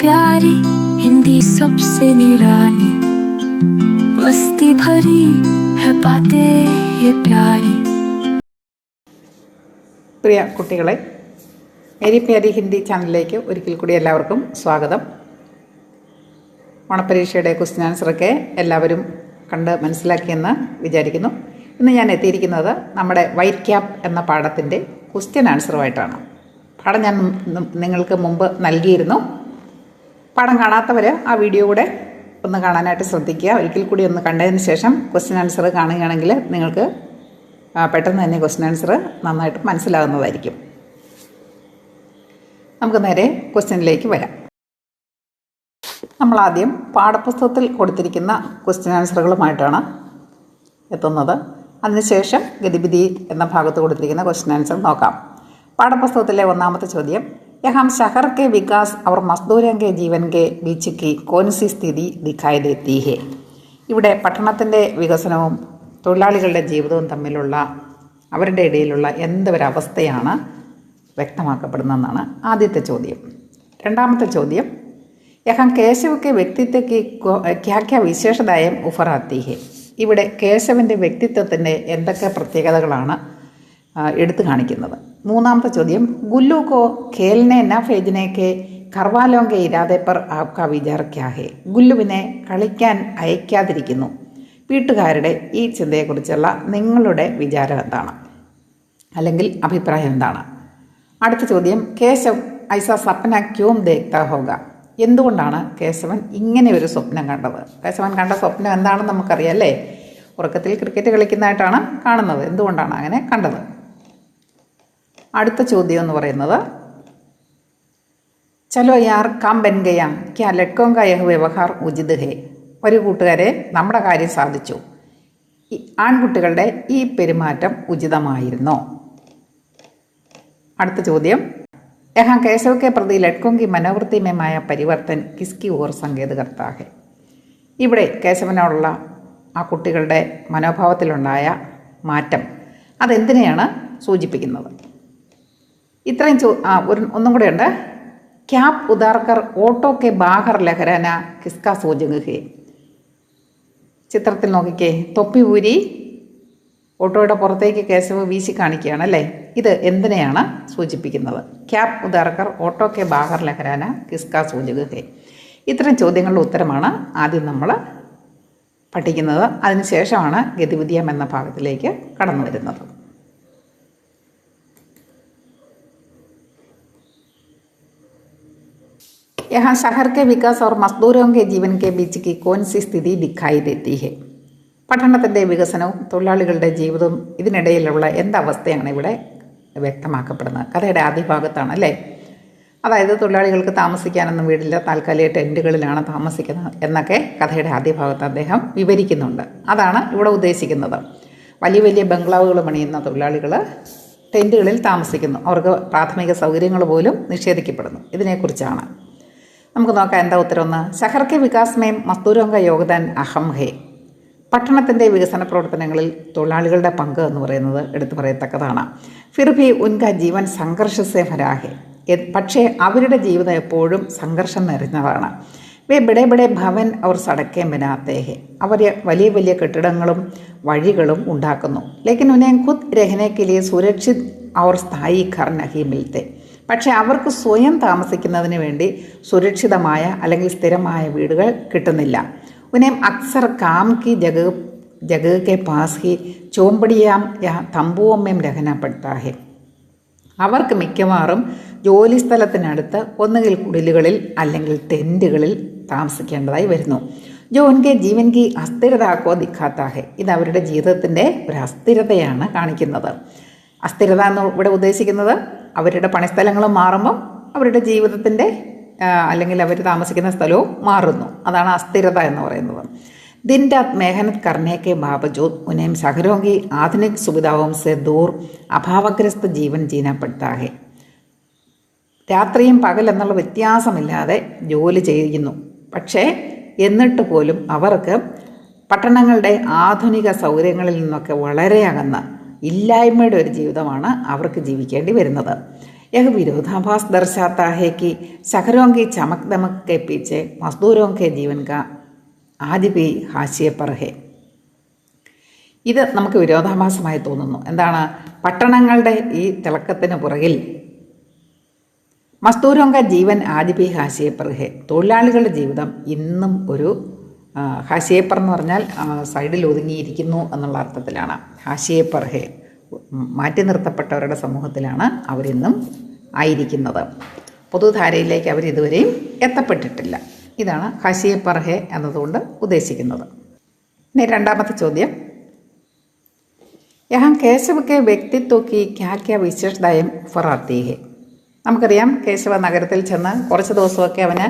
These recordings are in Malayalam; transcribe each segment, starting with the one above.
प्यारी हिंदी सबसे निराली, मस्ती भरी है बातें ये प्यारी. പ്രിയ കുട്ടികളെ, മേരി പ്യാരി ഹിന്ദി ചാനലിലേക്ക് ഒരിക്കൽ കൂടി എല്ലാവർക്കും സ്വാഗതം. ഓണപ്പരീക്ഷയുടെ ക്വസ്റ്റ്യൻ ആൻസറൊക്കെ എല്ലാവരും കണ്ട് മനസ്സിലാക്കിയെന്ന് വിചാരിക്കുന്നു. ഇന്ന് ഞാൻ എത്തിയിരിക്കുന്നത് നമ്മുടെ വൈറ്റ് ക്യാപ്പ് എന്ന പാഠത്തിൻ്റെ ക്വസ്റ്റ്യൻ ആൻസറുമായിട്ടാണ്. പാഠം ഞാൻ നിങ്ങൾക്ക് മുമ്പ് നൽകിയിരുന്നു. പാഠം കാണാത്തവർ ആ വീഡിയോ കൂടെ ഒന്ന് കാണാനായിട്ട് ശ്രദ്ധിക്കുക. ഒരിക്കൽ കൂടി ഒന്ന് കണ്ടതിന് ശേഷം ക്വസ്റ്റ്യൻ ആൻസർ കാണുകയാണെങ്കിൽ നിങ്ങൾക്ക് പെട്ടെന്ന് തന്നെ ക്വസ്റ്റ്യൻ ആൻസർ നന്നായിട്ട് മനസ്സിലാകുന്നതായിരിക്കും. നമുക്ക് നേരെ ക്വസ്റ്റ്യനിലേക്ക് വരാം. നമ്മളാദ്യം പാഠപുസ്തകത്തിൽ കൊടുത്തിരിക്കുന്ന ക്വസ്റ്റ്യൻ ആൻസറുകളുമായിട്ടാണ് എത്തുന്നത്. അതിനുശേഷം ഗതിവിധി എന്ന ഭാഗത്ത് കൊടുത്തിരിക്കുന്ന ക്വസ്റ്റ്യൻ ആൻസർ നോക്കാം. പാഠപുസ്തകത്തിലെ ഒന്നാമത്തെ ചോദ്യം, യഹാം ശഹർ കെ വികാസ് और മസ്ദൂരോं के जीवन के बीच की कौन सी स्थिति दिखाई देती है? ഇവിടെ പട്ടണത്തിൻ്റെ വികസനവും തൊഴിലാളികളുടെ ജീവിതവും തമ്മിലുള്ള അവരുടെ ഇടയിലുള്ള എന്തൊരവസ്ഥയാണ് വ്യക്തമാക്കപ്പെടുന്നതെന്നാണ് ആദ്യത്തെ ചോദ്യം. രണ്ടാമത്തെ ചോദ്യം, യഹാം കേശവ് കെ വ്യക്തിത്വക്ക് ക്യാ ക്യാ വിശേഷതായം ഉഫറാത്തി ഹെ? ഇവിടെ കേശവൻ്റെ വ്യക്തിത്വത്തിൻ്റെ എന്തൊക്കെ പ്രത്യേകതകളാണ് എടുത്തു കാണിക്കുന്നത്? മൂന്നാമത്തെ ചോദ്യം, ഗുല്ലു കോ ഖേൽനെ ന ഭേജനെ കെ ഘർവാലോം കെ ഇരാദെ പർ ആപ്കാ വിചാർ ക്യാ ഹെ? ഗുല്ലുവിനെ കളിക്കാൻ അയക്കാതിരിക്കുന്നു വീട്ടുകാരുടെ ഈ ചിന്തയെക്കുറിച്ചുള്ള നിങ്ങളുടെ വിചാരം എന്താണ്, അല്ലെങ്കിൽ അഭിപ്രായം എന്താണ്? അടുത്ത ചോദ്യം, കേശവ് ഐസാ സപ്ന ക്യോം ദേഖ്താ ഹോഗ? എന്തുകൊണ്ടാണ് കേശവൻ ഇങ്ങനെ ഒരു സ്വപ്നം കണ്ടത്? കേശവൻ കണ്ട സ്വപ്നം എന്താണെന്ന് നമുക്കറിയാം അല്ലേ? ഉറക്കത്തിൽ ക്രിക്കറ്റ് കളിക്കുന്നതായിട്ടാണ് കാണുന്നത്. എന്തുകൊണ്ടാണ് അങ്ങനെ കണ്ടത്? അടുത്ത ചോദ്യം എന്ന് പറയുന്നത്, ചലോ യാർ കാം ബൻ ഗയാ ക്യാ ലഡ്കോം കാ യഹ് വ്യവഹാർ ഉചിത് ഹേ? ഒരു കൂട്ടുകാരെ, നമ്മുടെ കാര്യം സാധിച്ചു, ആൺകുട്ടികളുടെ ഈ പെരുമാറ്റം ഉചിതമായിരുന്നോ? അടുത്ത ചോദ്യം, യഹാ കേശവ് കെ പ്രതി ലഡ്കോം കി മനോവൃത്തി may Maya Parivartan കിസ്കി or Sanket കർത്താ ഹെ? ഇവിടെ കേശവനോടുള്ള ആ കുട്ടികളുടെ മനോഭാവത്തിലുണ്ടായ മാറ്റം അതെന്തിനെയാണ് സൂചിപ്പിക്കുന്നത്? ഇത്രയും ഒന്നും കൂടെ ഉണ്ട്. ക്യാപ് ഉദാർക്കർ ഓട്ടോ കെ ബാഹർ ലഹരാന കിസ്ക സൂചക് ഹെ? ചിത്രത്തിൽ നോക്കിക്കേ, തൊപ്പി ഊരി ഓട്ടോയുടെ പുറത്തേക്ക് കേശവ് വീശി കാണിക്കുകയാണ് അല്ലേ? ഇത് എന്തിനെയാണ് സൂചിപ്പിക്കുന്നത്? ക്യാപ് ഉദാർക്കർ ഓട്ടോ കെ ബാഹർ ലഹരാന കിസ്ക സൂചക് ഹെ? ഇത്തരം ചോദ്യങ്ങളുടെ ഉത്തരമാണ് ആദ്യം നമ്മൾ പഠിക്കുന്നത്. അതിനുശേഷമാണ് ഗതിവിധിയം എന്ന ഭാഗത്തിലേക്ക് കടന്നു വരുന്നത്. यहाँ शहर के विकास और मजदूरों के जीवन के बीच की कौन सी स्थिति दिखाई देती है? പഠനത്തിൻ്റെ വികസനവും തൊഴിലാളികളുടെ ജീവിതവും ഇതിനിടയിലുള്ള എന്തവസ്ഥയാണ് ഇവിടെ വ്യക്തമാക്കപ്പെടുന്നത്? കഥയുടെ ആദ്യ ഭാഗത്താണ് അല്ലേ? അതായത് തൊഴിലാളികൾക്ക് താമസിക്കാനൊന്നും വീടില്ല, താൽക്കാലിക ടെൻറ്റുകളിലാണ് താമസിക്കുന്നത് എന്നൊക്കെ കഥയുടെ ആദ്യ ഭാഗത്ത് അദ്ദേഹം വിവരിക്കുന്നുണ്ട്. അതാണ് ഇവിടെ ഉദ്ദേശിക്കുന്നത്. വലിയ വലിയ ബംഗ്ലാവുകൾ പണിയുന്ന തൊഴിലാളികൾ ടെൻറ്റുകളിൽ താമസിക്കുന്നു. അവർക്ക് പ്രാഥമിക സൗകര്യങ്ങൾ പോലും നിഷേധിക്കപ്പെടുന്നു. ഇതിനെക്കുറിച്ചാണ് നമുക്ക് നോക്കാം. എന്താ ഉത്തരവെന്ന്? ശഹർ കെ വികാസ് മേം മസ്ദൂരോं का യോഗ്ദാൻ അഹം ഹേ? പട്ടണത്തിൻ്റെ വികസന പ്രവർത്തനങ്ങളിൽ തൊഴിലാളികളുടെ പങ്ക് എന്ന് പറയുന്നത് എടുത്തു പറയത്തക്കതാണ്. ഫിർ ഭി ഉൻകാ ജീവൻ സംഘർഷസേ ഭരാ ഹേ? പക്ഷേ അവരുടെ ജീവിതം എപ്പോഴും സംഘർഷം നിറഞ്ഞതാണ്. വേ ബഡേ ബഡേ ഭവൻ അവർ സടക്കേ ബനാത്തേ ഹേ? അവർ വലിയ വലിയ കെട്ടിടങ്ങളും വഴികളും ഉണ്ടാക്കുന്നു. ലേക്കിൻ ഉനേം ഖുദ് രഹനെ കെ ലിയെ സുരക്ഷിത് അവർ സ്ഥായി ഘർ നഹി മിൽത്തെ? പക്ഷേ അവർക്ക് സ്വയം താമസിക്കുന്നതിന് വേണ്ടി സുരക്ഷിതമായ അല്ലെങ്കിൽ സ്ഥിരമായ വീടുകൾ കിട്ടുന്നില്ല. ഉനേം അക്സർ കാം കി ജഗ കെ പാസ് ഹി ചോമ്പടിയാം തമ്പുവമ്മയും രഹനപ്പെടുത്താ ഹെ? അവർക്ക് മിക്കവാറും ജോലി സ്ഥലത്തിനടുത്ത് ഒന്നുകിൽ കുടിലുകളിൽ അല്ലെങ്കിൽ ടെൻറ്റുകളിൽ താമസിക്കേണ്ടതായി വരുന്നു. ജോ ഉൻകെ ജീവൻ കി അസ്ഥിരതാക്കോ ദിഖാത്താ ഹെ? ഇത് അവരുടെ ജീവിതത്തിൻ്റെ ഒരു അസ്ഥിരതയാണ് കാണിക്കുന്നത്. അസ്ഥിരത എന്ന് ഇവിടെ ഉദ്ദേശിക്കുന്നത് അവരുടെ പണിസ്ഥലങ്ങളും മാറുമ്പം അവരുടെ ജീവിതത്തിൻ്റെ അല്ലെങ്കിൽ അവർ താമസിക്കുന്ന സ്ഥലവും മാറുന്നു. അതാണ് അസ്ഥിരത എന്ന് പറയുന്നത്. दिन रात मेहनत करने के बावजूद उन्हें शहरों की आधुनिक सुविधाओं से दूर अभावग्रस्त जीवन जीना पड़ता है. രാത്രിയും പകൽ എന്നുള്ള വ്യത്യാസമില്ലാതെ ജോലി ചെയ്യുന്നു. പക്ഷേ എന്നിട്ട് പോലും അവർക്ക് പട്ടണങ്ങളുടെ ആധുനിക സൗകര്യങ്ങളിൽ നിന്നൊക്കെ വളരെ അകന്ന് ഇല്ലായ്മയുടെ ഒരു ജീവിതമാണ് അവർക്ക് ജീവിക്കേണ്ടി വരുന്നത്. यह विरोधाभास दर्शाता है कि शहरों की चमक दमक के पीछे मजदूरों के जीवन का आज भी हाशिए पर है. ഇത് നമുക്ക് വിരോധാഭാസമായി തോന്നുന്നു. എന്താണ്? പട്ടണങ്ങളുടെ ഈ തിളക്കത്തിന് പുറകിൽ മസ്ദൂരോങ്ക ജീവൻ ആദിപി ഹാഷിയപ്പർ ഹെ, തൊഴിലാളികളുടെ ജീവിതം ഇന്നും ഒരു ഹാഷിയപ്പർ എന്ന് പറഞ്ഞാൽ സൈഡിൽ ഒതുങ്ങിയിരിക്കുന്നു എന്നുള്ള അർത്ഥത്തിലാണ്. ഹാഷിയപ്പർ ഹെ, മാറ്റി നിർത്തപ്പെട്ടവരുടെ സമൂഹത്തിലാണ് അവരിന്നും ആയിരിക്കുന്നത്. പൊതുധാരയിലേക്ക് അവരിതുവരെയും എത്തപ്പെട്ടിട്ടില്ല. ഇതാണ് ഹാഷിയപ്പർ ഹെ എന്നതുകൊണ്ട് ഉദ്ദേശിക്കുന്നത്. ഇനി രണ്ടാമത്തെ ചോദ്യം, യഹാം കേശവ് കെ വ്യക്തിത്വ കി ക്യാ ക്യാ വിശേഷതയും ഫറാത്തി ഹെ. നമുക്കറിയാം, കേശവ നഗരത്തിൽ ചെന്ന് കുറച്ച് ദിവസമൊക്കെ അവന്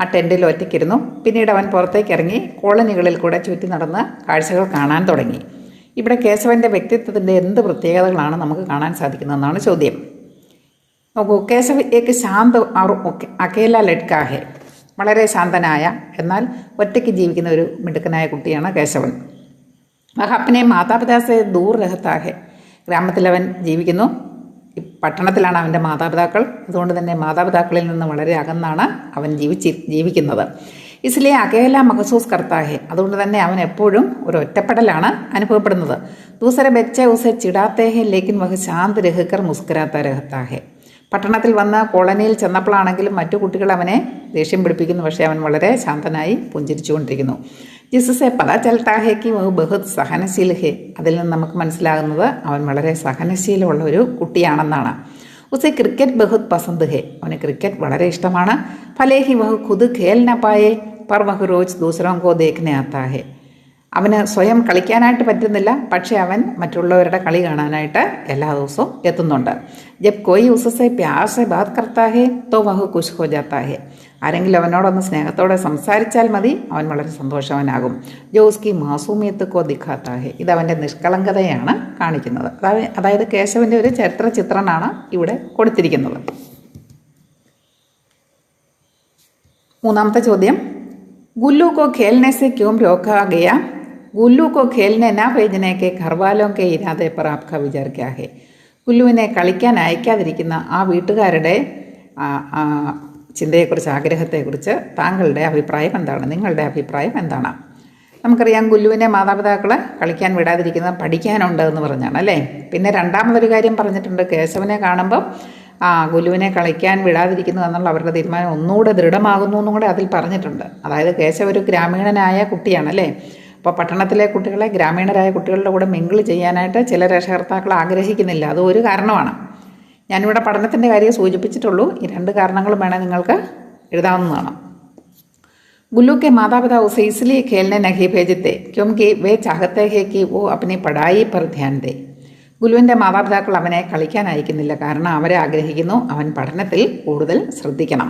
ആ ടെൻറ്റിൽ ഒറ്റയ്ക്കിരുന്നു. പിന്നീട് അവൻ പുറത്തേക്ക് ഇറങ്ങി കോളനികളിൽ കൂടെ ചുറ്റി നടന്ന് കാഴ്ചകൾ കാണാൻ തുടങ്ങി. ഇവിടെ കേശവൻ്റെ വ്യക്തിത്വത്തിൻ്റെ എന്ത് പ്രത്യേകതകളാണ് നമുക്ക് കാണാൻ സാധിക്കുന്നതെന്നാണ് ചോദ്യം. നോക്കൂ, കേശവ് ഏക്ക് ശാന്ത് അകേല ലഡ്കാ ഹെ, വളരെ ശാന്തനായ എന്നാൽ ഒറ്റയ്ക്ക് ജീവിക്കുന്ന ഒരു മിടുക്കനായ കുട്ടിയാണ് കേശവൻ. വഹപ്പനെ മാതാപിതാസെ ദൂർ രഹത്താ ഹെ, ഗ്രാമത്തിലവൻ ജീവിക്കുന്നു. പട്ടണത്തിലാണ് അവൻ്റെ മാതാപിതാക്കൾ. അതുകൊണ്ട് തന്നെ മാതാപിതാക്കളിൽ നിന്ന് വളരെ അകന്നാണ് അവൻ ജീവിക്കുന്നത്. ഇസ്ലിയെ അകേല മഹസൂസ് കർത്താ ഹെ, അതുകൊണ്ട് തന്നെ അവൻ എപ്പോഴും ഒരു ഒറ്റപ്പെടലാണ് അനുഭവപ്പെടുന്നത്. ദൂസരെ ബच्चे ഉസെ ചിടാത്തേ ഹെ ലേക്കിൻ വഹ് ശാന്ത് രഹ്കർ മുസ്കുരാത്ത രഹത്താ ഹെ. പട്ടണത്തിൽ വന്ന് കോളനിയിൽ ചെന്നപ്പോഴാണെങ്കിലും മറ്റു കുട്ടികൾ അവനെ ദേഷ്യം പിടിപ്പിക്കുന്നു, പക്ഷേ അവൻ വളരെ ശാന്തനായി പുഞ്ചിരിച്ചുകൊണ്ടിരിക്കുന്നു. ജിസസെ പതാ ചൽത്താ ഹെ കി വഹ് ബഹുത് സഹനശീൽ ഹെ, അതിൽ നിന്ന് നമുക്ക് മനസ്സിലാകുന്നത് അവൻ വളരെ സഹനശീലമുള്ള ഒരു കുട്ടിയാണെന്നാണ്. ഉസെ ക്രിക്കറ്റ് ബഹുത് പസന്ത് ഹെ, അവന് ക്രിക്കറ്റ് വളരെ ഇഷ്ടമാണ്. ഫലേ ഹി വഹ് ഖുദ് ഖേൽ ന പായേ പർ വഹ് റോജ് ദൂസരോं को देखने आता है. അവന് സ്വയം കളിക്കാനായിട്ട് പറ്റുന്നില്ല, പക്ഷേ അവൻ മറ്റുള്ളവരുടെ കളി കാണാനായിട്ട് എല്ലാ ദിവസവും എത്തുന്നുണ്ട്. ജബ് കോയി ഉസസെ പ്യാർ സെ ബാത് കർത്താ ഹെ തോ വഹ് ഖുശ് ഹോ ജാത്താ ഹെ, ആരെങ്കിലും അവനോടൊന്ന് സ്നേഹത്തോടെ സംസാരിച്ചാൽ മതി, അവൻ വളരെ സന്തോഷവാനാകും. ജോ ഉസ്കി മാസൂമിയത്ത് കോ ദിഖാത്താ ഹെ, ഇത് അവൻ്റെ നിഷ്കളങ്കതയാണ് കാണിക്കുന്നത്. അതായത് കേശവൻ്റെ ഒരു ചരിത്ര ചിത്രനാണ് ഇവിടെ കൊടുത്തിരിക്കുന്നത്. മൂന്നാമത്തെ ചോദ്യം, गुल्लू को खेलने से क्यों रोका गया? गुल्लू को खेलने ना भेजने के घरवालों के इरादे पर आपका विचार क्या है? ഗുല്ലുവിനെ കളിക്കാൻ അയക്കാതിരിക്കുന്ന ആ വീട്ടുകാരുടെ ചിന്തയെക്കുറിച്ച്, ആഗ്രഹത്തെക്കുറിച്ച് താങ്കളുടെ അഭിപ്രായം എന്താണ്? നിങ്ങളുടെ അഭിപ്രായം എന്താണ്? നമുക്കറിയാം, ഗുല്ലുവിനെ മാതാപിതാക്കൾ കളിക്കാൻ വിടാതിരിക്കുന്നത് പഠിക്കാനുണ്ട് എന്ന് പറഞ്ഞാണ് അല്ലേ. പിന്നെ രണ്ടാമതൊരു കാര്യം പറഞ്ഞിട്ടുണ്ട്, കേശവനെ കാണുമ്പം ഗുല്ലുവിനെ കളിക്കാൻ വിടാതിരിക്കുന്നു എന്നുള്ള അവരുടെ തീരുമാനം ഒന്നുകൂടെ ദൃഢമാകുന്നു എന്നും കൂടെ അതിൽ പറഞ്ഞിട്ടുണ്ട്. അതായത് കേശവ ഒരു ഗ്രാമീണനായ കുട്ടിയാണല്ലേ. അപ്പോൾ പട്ടണത്തിലെ കുട്ടികളെ ഗ്രാമീണരായ കുട്ടികളുടെ കൂടെ മിങ്കിൾ ചെയ്യാനായിട്ട് ചില രക്ഷകർത്താക്കൾ ആഗ്രഹിക്കുന്നില്ല. അത് ഒരു കാരണമാണ്. ഞാനിവിടെ പഠനത്തിൻ്റെ കാര്യം സൂചിപ്പിച്ചിട്ടുള്ളൂ. ഈ രണ്ട് കാരണങ്ങളും വേണേൽ നിങ്ങൾക്ക് എഴുതാവുന്നതാണ്. गुल्लू के माता पिता उसे इसलिए खेलने नहीं भेजते क्योंकि वे चाहते हैं कि वो अपनी पढ़ाई पर ध्यान दे. ഗുലുവിൻ്റെ മാതാപിതാക്കൾ അവനെ കളിക്കാൻ അയക്കുന്നില്ല, കാരണം അവരെ ആഗ്രഹിക്കുന്നു അവൻ പഠനത്തിൽ കൂടുതൽ ശ്രദ്ധിക്കണം.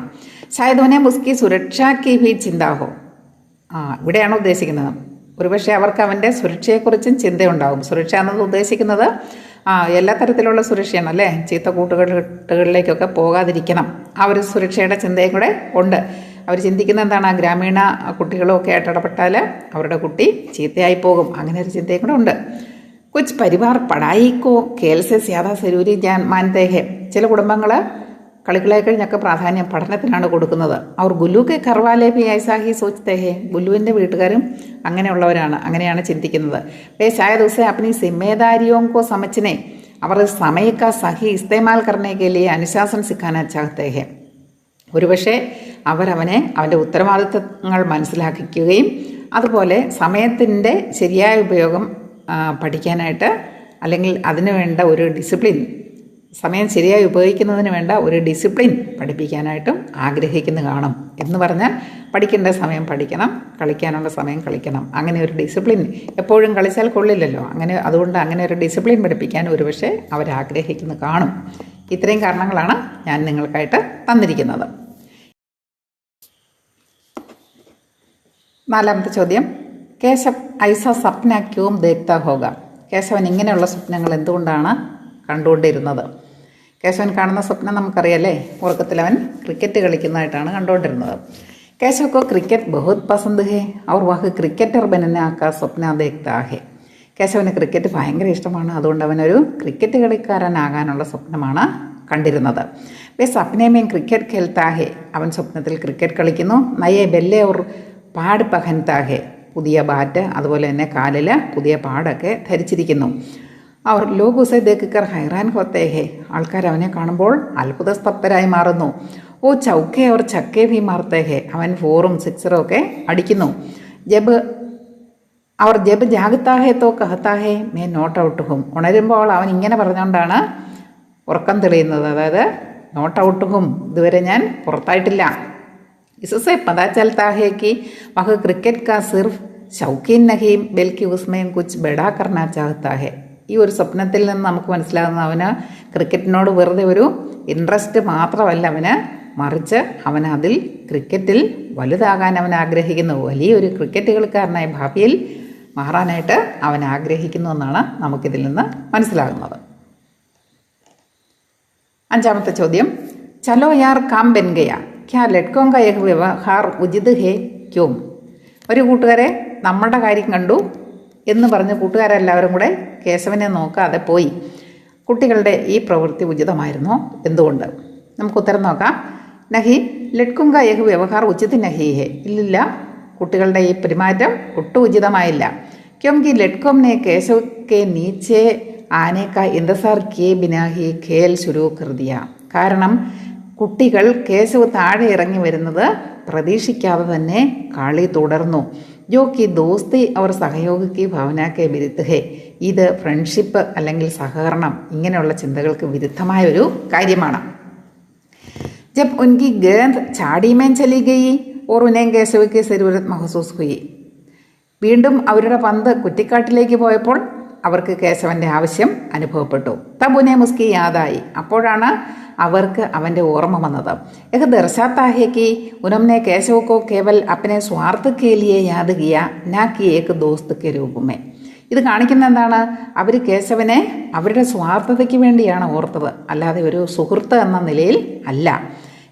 ശായദോനെ മുസ്കി സുരക്ഷാക്കി ഭി ചിന്താഹോ, ഇവിടെയാണ് ഉദ്ദേശിക്കുന്നത്. ഒരുപക്ഷെ അവർക്ക് അവൻ്റെ സുരക്ഷയെക്കുറിച്ചും ചിന്തയുണ്ടാകും. സുരക്ഷ എന്നത് ഉദ്ദേശിക്കുന്നത് എല്ലാ തരത്തിലുള്ള സുരക്ഷയാണ് അല്ലേ. ചീത്ത കൂട്ടുകെട്ടുകളിലേക്കൊക്കെ പോകാതിരിക്കണം, ആ ഒരു സുരക്ഷയുടെ ചിന്തയും കൂടെ ഉണ്ട്. അവർ ചിന്തിക്കുന്നത് എന്താണ്? ഗ്രാമീണ കുട്ടികളൊക്കെ ആയിട്ട് ഇടപെട്ടാൽ അവരുടെ കുട്ടി ചീത്തയായി പോകും, അങ്ങനെ ഒരു ചിന്തയും കൂടെ ഉണ്ട്. കുച്ച് പരിവാർ പടായിക്കോ കേൽസെ സ്യാദാ സരൂരി ഞാൻ മാനത്തെ ഹെ, ചില കുടുംബങ്ങൾ കളികളെ കഴിഞ്ഞൊക്കെ പ്രാധാന്യം പഠനത്തിനാണ് കൊടുക്കുന്നത്. അവർ ഗുല്ലുക്കെ കർവാലെ ഭി ഐസാ ഹി സോച്തേ ഹെ, ഗുല്ലുവിൻ്റെ വീട്ടുകാരും അങ്ങനെയുള്ളവരാണ്, അങ്ങനെയാണ് ചിന്തിക്കുന്നത്. വേ ശായദ് ഉസെ അപ്നി സിമ്മേദാരിയോം കോ സമച്ചിനെ, അവർ സമയക്ക സഹി ഇസ്തേമാൽ കർണേ കെ ലിയെ അനുശാസൻ സിഖാനാ ചാഹത്തെ ഹെ, ഒരുപക്ഷെ അവരവനെ അവൻ്റെ ഉത്തരവാദിത്തങ്ങൾ മനസ്സിലാക്കിക്കുകയും അതുപോലെ സമയത്തിൻ്റെ ശരിയായ ഉപയോഗം പഠിക്കാനായിട്ട്, അല്ലെങ്കിൽ അതിന് വേണ്ട ഒരു ഡിസിപ്ലിൻ, സമയം ശരിയായി ഉപയോഗിക്കുന്നതിന് വേണ്ട ഒരു ഡിസിപ്ലിൻ പഠിപ്പിക്കാനായിട്ടും ആഗ്രഹിക്കുന്നു കാണും. എന്ന് പറഞ്ഞാൽ പഠിക്കേണ്ട സമയം പഠിക്കണം, കളിക്കാനുള്ള സമയം കളിക്കണം, അങ്ങനെ ഒരു ഡിസിപ്ലിൻ. എപ്പോഴും കളിച്ചാൽ കൊള്ളില്ലല്ലോ, അതുകൊണ്ട് അങ്ങനെ ഒരു ഡിസിപ്ലിൻ പഠിപ്പിക്കാൻ ഒരുപക്ഷെ അവരാഗ്രഹിക്കുന്നു കാണും. ഇത്രയും കാരണങ്ങളാണ് ഞാൻ നിങ്ങൾക്കായിട്ട് തന്നിരിക്കുന്നത്. നാലാമത്തെ ചോദ്യം, കേശവ് ഐസ സ്വപ്ന ക്യൂം ദേഖ്താ ഹോഗ, കേശവൻ ഇങ്ങനെയുള്ള സ്വപ്നങ്ങൾ എന്തുകൊണ്ടാണ് കണ്ടുകൊണ്ടിരുന്നത്? കേശവൻ കാണുന്ന സ്വപ്നം നമുക്കറിയാലേ, ഉറക്കത്തിൽ അവൻ ക്രിക്കറ്റ് കളിക്കുന്നതായിട്ടാണ് കണ്ടുകൊണ്ടിരുന്നത്. കേശവ് കോ ക്രിക്കറ്റ് ബഹുത് പസന്ത് ഹേ അവർ വഹ് ക്രിക്കറ്റർ ബനനെ കാ സ്വപ്ന ദേഖ്താ ഹേ, കേശവന് ക്രിക്കറ്റ് ഭയങ്കര ഇഷ്ടമാണ്, അതുകൊണ്ട് അവനൊരു ക്രിക്കറ്റ് കളിക്കാരനാകാനുള്ള സ്വപ്നമാണ് കണ്ടിരുന്നത്. വേ സപ്നേമേം ക്രിക്കറ്റ് ഖേൽത്താഹെ, അവൻ സ്വപ്നത്തിൽ ക്രിക്കറ്റ് കളിക്കുന്നു. നയെ ബെല്ലെ ഓർ പാഡ് പഹൻതാഹെ, പുതിയ ബാറ്റ് അതുപോലെ തന്നെ കാലിൽ പുതിയ പാടൊക്കെ ധരിച്ചിരിക്കുന്നു. അവർ ലോഗ് ഉസെ ദേക്കിക്കർ ഹൈറാൻ ഹോത്തേഹെ, ആൾക്കാർ അവനെ കാണുമ്പോൾ അത്ഭുതസ്തബ്ധരായി മാറുന്നു. ഓ ചൗക്കെ അവർ ചക്കേ ഭീ മാർത്തേഹെ, അവൻ 4ഉം 6ഉം ഒക്കെ അടിക്കുന്നു. ജബ് ജാഗത്താഹെ തോ കഹത്താഹെ മേ നോട്ട് ഔട്ട് ഹും, ഉണരുമ്പോൾ അവൻ ഇങ്ങനെ പറഞ്ഞുകൊണ്ടാണ് ഉറക്കം തെളിയുന്നത്, അതായത് നോട്ട് ഔട്ട് ഹും, ഇതുവരെ ഞാൻ പുറത്തായിട്ടില്ല. ഇസസെ പതാ ചൽത്താ ഹെ കി വഹ് ക്രിക്കറ്റ് കാ സിർഫ് ഷൗക്കീൻ നഹീം ബൽക്കി ഉസ്മേം കുച്ച് ബെഡാ കർനാ ചാഹത്താ ഹെ. ഈ ഒരു സ്വപ്നത്തിൽ നിന്ന് നമുക്ക് മനസ്സിലാകുന്ന അവന് ക്രിക്കറ്റിനോട് വെറുതെ ഒരു ഇൻട്രസ്റ്റ് മാത്രമല്ല അവന്, മറിച്ച് അവൻ അതിൽ ക്രിക്കറ്റിൽ വലുതാകാൻ അവൻ ആഗ്രഹിക്കുന്നു. വലിയൊരു ക്രിക്കറ്റ് കളിക്കാരനായി ഭാവിയിൽ മാറാനായിട്ട് അവൻ ആഗ്രഹിക്കുന്നു എന്നാണ് നമുക്കിതിൽ നിന്ന് മനസ്സിലാകുന്നത്. 5ാമത്തെ ചോദ്യം, ചലോ യാർ കാം ബൻ ഗയാ ക്യാ ലഡ്കോം കാ യഹ് വ്യവഹാർ ഉചിത് ഹേ ക്യോം. ഒരു കൂട്ടുകാരെ നമ്മുടെ കാര്യം കണ്ടു എന്ന് പറഞ്ഞ് കൂട്ടുകാരെല്ലാവരും കൂടെ കേശവനെ നോക്കാതെ പോയി. കുട്ടികളുടെ ഈ പ്രവൃത്തി ഉചിതമായിരുന്നോ? എന്തുകൊണ്ട്? നമുക്ക് ഉത്തരം നോക്കാം. നഹി ലഡ്കും കാ യഹ് വ്യവഹാർ ഉചിത് നഹി ഹേ, ഇല്ലില്ല, കുട്ടികളുടെ ഈ പെരുമാറ്റം ഒട്ടും ഉചിതമായില്ല. ക്യോംകി ലഡ്കോം നെ കേശവ് കെ നീച്ചെ ആനെ കാ ഇന്തസാർ കിയെ ബിനാ ഹി ഖേൽ ശുരൂ കർ ദിയ. കാരണം കുട്ടികൾ കേശവ് താഴെ ഇറങ്ങി വരുന്നത് പ്രതീക്ഷിക്കാതെ തന്നെ കളി തുടർന്നു. ജോ കി ദോസ്തി അവർ സഹയോഗിക്ക് ഭാവനയ്ക്ക് വിരുദ്ധ ഹേ, ഇത് ഫ്രണ്ട്ഷിപ്പ് അല്ലെങ്കിൽ സഹകരണം ഇങ്ങനെയുള്ള ചിന്തകൾക്ക് വിരുദ്ധമായ ഒരു കാര്യമാണ്. ജബ് ഉൻകി ഗേന്ദ് ചാടി മേൻ ചലി ഗയി ഓർ ഉനേം കേശവയ്ക്ക് സരൂരത് മഹസൂസ് ഹുയി. വീണ്ടും അവരുടെ പന്ത് കുറ്റിക്കാട്ടിലേക്ക് പോയപ്പോൾ അവർക്ക് കേശവൻ്റെ ആവശ്യം അനുഭവപ്പെട്ടു. തബുനെ മുസ്കി യാദായി, അപ്പോഴാണ് അവർക്ക് അവൻ്റെ ഓർമ്മ വന്നത്. യഹ് ദർശാത്താ ഹെ കി ഉനംനെ കേശവ് കോ കേവൽ അപ്പനെ സ്വാർത്ഥ കെ ലിയെ യാദ് കിയ നാ കി ഏക് ദോസ്ത് കെ രൂപമേ. ഇത് കാണിക്കുന്ന എന്താണ്? അവർ കേശവനെ അവരുടെ സ്വാർത്ഥതയ്ക്ക് വേണ്ടിയാണ് ഓർത്തത്, അല്ലാതെ ഒരു സുഹൃത്ത് എന്ന നിലയിൽ അല്ല.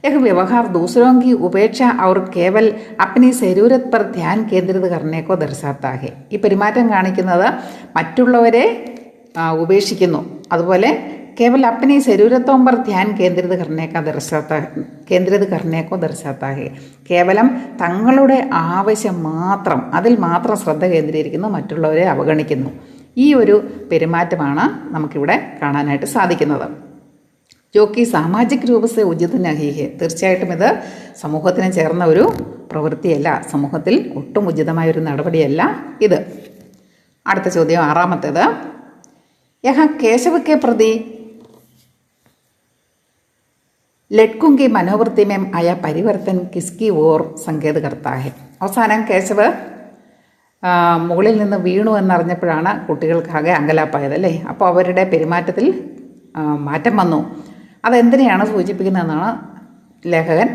യഹ് വ്യവഹാർ ദൂസരോं की ഉപേക്ഷ और കേവൽ अपनी जरूरत पर ध्यान കേന്ദ്രിത് करने को दर्शाता है. ഈ പെരുമാറ്റം കാണിക്കുന്നത് മറ്റുള്ളവരെ ഉപേക്ഷിക്കുന്നു, അതുപോലെ കേവൽ अपनी जरूरतों पर ध्यान കേന്ദ്രിത് करने को दर्शाता है. കേവലം തങ്ങളുടെ ആവശ്യം മാത്രം, അതിൽ മാത്രം ശ്രദ്ധ കേന്ദ്രീകരിക്കുന്നു, മറ്റുള്ളവരെ അവഗണിക്കുന്നു. ഈ ഒരു പെരുമാറ്റമാണ് നമുക്കിവിടെ കാണാനായിട്ട് സാധിക്കുന്നത്. ജോക്കി സാമാജിക് രൂപസെ ഉചിത് നഹി ഹെ, തീർച്ചയായിട്ടും ഇത് സമൂഹത്തിന് ചേർന്ന ഒരു പ്രവൃത്തിയല്ല, സമൂഹത്തിൽ ഒട്ടും ഉചിതമായൊരു നടപടിയല്ല ഇത്. അടുത്ത ചോദ്യം 6ാമത്തേത്, യഹ കേശവ് കെ പ്രതി ലഡ്കും കി മനോവൃത്തി മേം ആയ പരിവർത്തൻ കിസ്കി ഓർ സങ്കേത് കർത്താ ഹെ. അവസാനം കേശവ് മുകളിൽ നിന്ന് വീണു എന്നറിഞ്ഞപ്പോഴാണ് കുട്ടികൾക്കാകെ അങ്കലാപ്പായത് അല്ലേ. അപ്പോൾ അവരുടെ പെരുമാറ്റത്തിൽ മാറ്റം വന്നു. അതെന്തിനെയാണ് സൂചിപ്പിക്കുന്നതെന്നാണ് ലേഖകൻ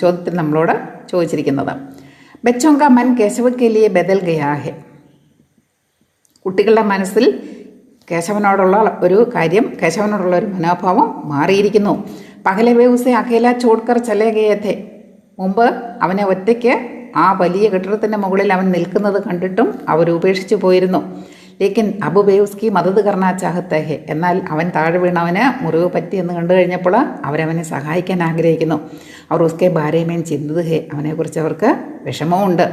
ചോദ്യത്തിൽ നമ്മളോട് ചോദിച്ചിരിക്കുന്നത്. ബച്ചോं का मन കേശവ് के लिए बदल गया है. കുട്ടികളുടെ മനസ്സിൽ കേശവനോടുള്ള ഒരു മനോഭാവം മാറിയിരിക്കുന്നു. പകലെ വേ ഉസെ അകേല ചോഡ്കർ ചലേ ഗയേ ഥേ. മുമ്പ് അവനെ ഒറ്റയ്ക്ക് ആ വലിയ കെട്ടിടത്തിൻ്റെ മുകളിൽ അവൻ നിൽക്കുന്നത് കണ്ടിട്ടും അവർ ഉപേക്ഷിച്ചു പോയിരുന്നു. ലേക്കിൻ അബു വേ ഉസ്കി മദത് കർണാ ചാഹത്തെ ഹെ. എന്നാൽ അവൻ താഴെ വീണവന് മുറിവ് പറ്റിയെന്ന് കണ്ടു കഴിഞ്ഞപ്പോൾ അവരവനെ സഹായിക്കാൻ ആഗ്രഹിക്കുന്നു. അവർ ഉസ്കെ ബാരേമേൻ ചിന്തത് ഹെ, അവനെക്കുറിച്ച് അവർക്ക് വിഷമവുമുണ്ട്.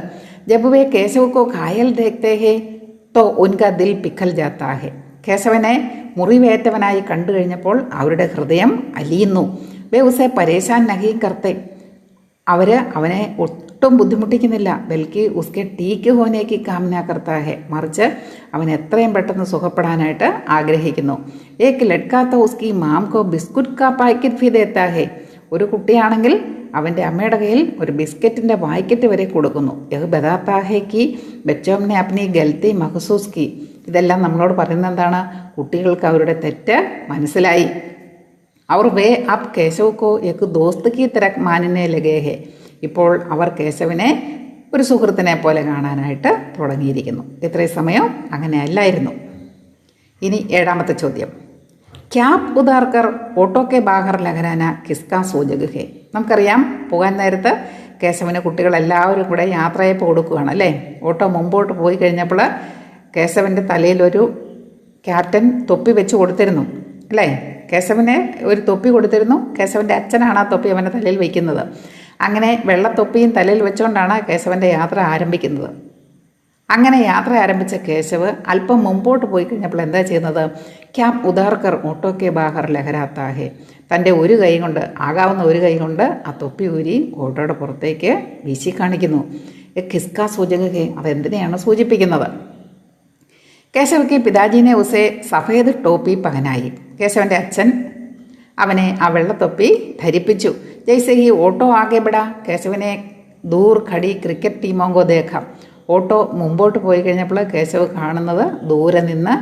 ജബ് വേ കേശവ് കോ ഘായൽ ദേഖ്തേ ഹെ തോ ഉൻകാ ദിൽ പിഖൽ ജാത്താ ഹെ. കേശവനെ മുറിവേറ്റവനായി കണ്ടു കഴിഞ്ഞപ്പോൾ അവരുടെ ഹൃദയം അലിയുന്നു. വേ ഉസെ പരേശാൻ നഹീ കർത്തെ, അവനെ ഒട്ടും ബുദ്ധിമുട്ടിക്കുന്നില്ല. ബൽക്കി ഉസ്കെ ടീക്ക് ഹോനേക്ക് കാമന കർത്താ ഹെ, മറിച്ച് അവൻ എത്രയും പെട്ടെന്ന് സുഖപ്പെടാനായിട്ട് ആഗ്രഹിക്കുന്നു. ഏക്ക് ലഡ്കാത്ത ഉസ്കി മാം കോ ബിസ്കുറ്റ് കാ പാക്കറ്റ് ഫി ദേത്താ ഹെ. ഒരു കുട്ടിയാണെങ്കിൽ അവൻ്റെ അമ്മയുടെ കയ്യിൽ ഒരു ബിസ്ക്കറ്റിൻ്റെ പാക്കറ്റ് വരെ കൊടുക്കുന്നു. യഹ് ബതാത്താ ഹെ കി ബച്ചോംനെ അപ്നി ഗൽത്തി മഹസൂസ് കി. ഇതെല്ലാം നമ്മളോട് പറയുന്നത് എന്താണ്? കുട്ടികൾക്ക് അവരുടെ തെറ്റ് മനസ്സിലായി. അവർ വേ അബ് കേശവ് കോ ഏക് ദോസ്ത് കി തരക് മാനിനെ ലഗേ ഹെ. ഇപ്പോൾ അവർ കേശവനെ ഒരു സുഹൃത്തിനെ പോലെ കാണാനായിട്ട് തുടങ്ങിയിരിക്കുന്നു. ഇത്രയും സമയം അങ്ങനെ അല്ലായിരുന്നു. ഇനി 7ാമത്തെ ചോദ്യം, ക്യാപ് ഉദാർക്കർ ഓട്ടോ കെ ബാഹർ ലഹരാന കിസ്കാ സൂചക് ഹെ. നമുക്കറിയാം, പോകാൻ നേരത്ത് കേശവന് കുട്ടികളെല്ലാവരും കൂടെ യാത്രയപ്പ് കൊടുക്കുകയാണ് അല്ലേ. ഓട്ടോ മുമ്പോട്ട് പോയി കഴിഞ്ഞപ്പോൾ കേശവൻ്റെ തലയിലൊരു ക്യാപ്റ്റൻ തൊപ്പി വെച്ച് കൊടുത്തിരുന്നു അല്ലേ. കേശവന് ഒരു തൊപ്പി കൊടുത്തിരുന്നു. കേശവൻ്റെ അച്ഛനാണ് ആ തൊപ്പി അവൻ്റെ തലയിൽ വയ്ക്കുന്നത്. അങ്ങനെ വെള്ളത്തൊപ്പിയും തലയിൽ വെച്ചുകൊണ്ടാണ് കേശവൻ്റെ യാത്ര ആരംഭിക്കുന്നത്. അങ്ങനെ യാത്ര ആരംഭിച്ച കേശവ് അല്പം മുമ്പോട്ട് പോയി കഴിഞ്ഞപ്പോൾ എന്താ ചെയ്യുന്നത്? ക്യാപ് ഉദാർക്കർ ഓട്ടോ കെ ബാഹർ ലഹരാത്താഹെ, തൻ്റെ ഒരു കൈ കൊണ്ട്, ആകാവുന്ന ഒരു കൈ കൊണ്ട് ആ തൊപ്പി ഊരി ഓട്ടോയുടെ പുറത്തേക്ക് വീശി കാണിക്കുന്നു. കിസ്ക സൂചകെ, അതെന്തിനെയാണ് സൂചിപ്പിക്കുന്നത്? കേശവയ്ക്ക് പിതാജീനെ ഉസേ സഫേദ് ടോപ്പി പഹനായി, കേശവൻ്റെ അച്ഛൻ അവനെ ആ വെള്ളത്തൊപ്പി ധരിപ്പിച്ചു. ജയ്സെ ഹി ഓട്ടോ ആകെ ബിട, കേശവനെ ദൂർ ഖടി ക്രിക്കറ്റ് ടീമോങ്കോ ദേഖാം, ഓട്ടോ മുമ്പോട്ട് പോയി കഴിഞ്ഞപ്പോൾ കേശവ് കാണുന്നത് ദൂരെ നിന്ന്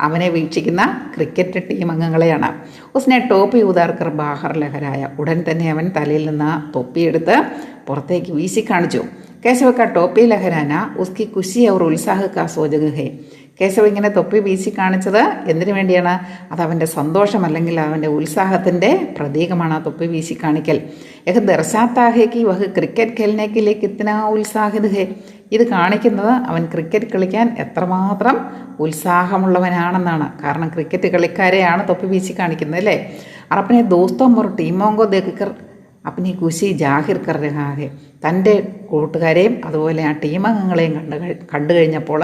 അവനെ വീക്ഷിക്കുന്ന ക്രിക്കറ്റ് ടീം അംഗങ്ങളെയാണ്. ഉസ്നെ ടോപ്പി ഉദാർക്കർ ബാഹർ ലഹരായ, ഉടൻ തന്നെ അവൻ തലയിൽ നിന്ന് തൊപ്പിയെടുത്ത് പുറത്തേക്ക് വീശി കാണിച്ചു. കേശവ് കാ ടോപ്പി ലഹരാന ഉസ്കി ഖുഷി അവർ ഉത്സാഹ കാ സോജക ഹേ, കേശവ് ഇങ്ങനെ തൊപ്പി വീശി കാണിച്ചത് എന്തിനു വേണ്ടിയാണ്? അത് അവൻ്റെ സന്തോഷം അല്ലെങ്കിൽ അവൻ്റെ ഉത്സാഹത്തിൻ്റെ പ്രതീകമാണ് ആ തൊപ്പി വീശി കാണിക്കൽ. യഹ് ദർശാത്താഹേക്ക് വഹ് ക്രിക്കറ്റ് ഖേൽനേക്കിലേക്ക് ഇത്തന ഉത്സാഹിത് ഹേ, ഇത് കാണിക്കുന്നത് അവൻ ക്രിക്കറ്റ് കളിക്കാൻ എത്രമാത്രം ഉത്സാഹമുള്ളവനാണെന്നാണ്. കാരണം ക്രിക്കറ്റ് കളിക്കാരെയാണ് തൊപ്പി വീശി കാണിക്കുന്നത് അല്ലേ. അറപ്പനെ ദോസ്തോ മൊർ ടീമോങ്കോ ദേക്കർ അപ്പനി ഖുഷി ജാഹിർ കർ രഹാ ഹേ, തൻ്റെ കൂട്ടുകാരെയും അതുപോലെ ആ ടീമംഗങ്ങളെയും കണ്ടു കഴിഞ്ഞപ്പോൾ,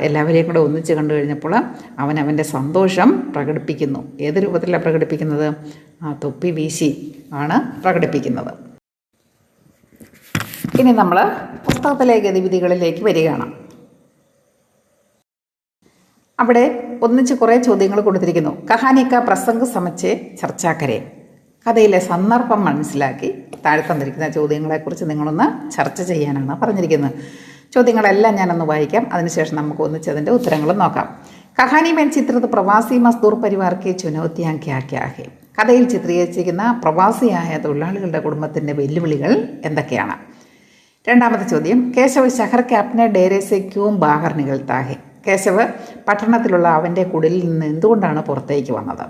എല്ലാവരെയും കൂടെ ഒന്നിച്ച് കണ്ടു കഴിഞ്ഞപ്പോൾ അവൻ അവൻ്റെ സന്തോഷം പ്രകടിപ്പിക്കുന്നു. ഏത് രൂപത്തിലാണ് പ്രകടിപ്പിക്കുന്നത്? ആ തൊപ്പി വീശി ആണ് പ്രകടിപ്പിക്കുന്നത്. ഇനി നമ്മൾ പുസ്തകത്തിലെ ഗതിവിധികളിലേക്ക് വരികയാണ്. അവിടെ ഒന്നിച്ച് കുറേ ചോദ്യങ്ങൾ കൊടുത്തിരിക്കുന്നു. കഹാനിക്ക പ്രസംഗ സമച്ച് ചർച്ചാക്കരെ, കഥയിലെ സന്ദർഭം മനസ്സിലാക്കി താഴെ തന്നിരിക്കുന്ന ചോദ്യങ്ങളെക്കുറിച്ച് നിങ്ങളൊന്ന് ചർച്ച ചെയ്യാനാണ് പറഞ്ഞിരിക്കുന്നത്. ചോദ്യങ്ങളെല്ലാം ഞാനൊന്ന് വായിക്കാം, അതിനുശേഷം നമുക്ക് ഒന്നിച്ചതിൻ്റെ ഉത്തരങ്ങളും നോക്കാം. കഹാനി മേൻ ചിത്രിത് പ്രവാസി മസ്ദൂർ പരിവാർക്ക് ചുനൗത്തിയാൻ ക്യാ ക്യാ ഹേ, കഥയിൽ ചിത്രീകരിച്ചിരിക്കുന്ന പ്രവാസിയായ തൊഴിലാളികളുടെ കുടുംബത്തിൻ്റെ വെല്ലുവിളികൾ എന്തൊക്കെയാണ്? രണ്ടാമത്തെ ചോദ്യം, കേശവ് ശഹർ കെ അപ്നെ ഡേരെ സെ ക്യൂം ബാഹർ നികൽത്താ ഹേ, കേശവ് പട്ടണത്തിലുള്ള അവൻ്റെ കുടിലിൽ നിന്ന് എന്തുകൊണ്ടാണ് പുറത്തേക്ക് വന്നത്?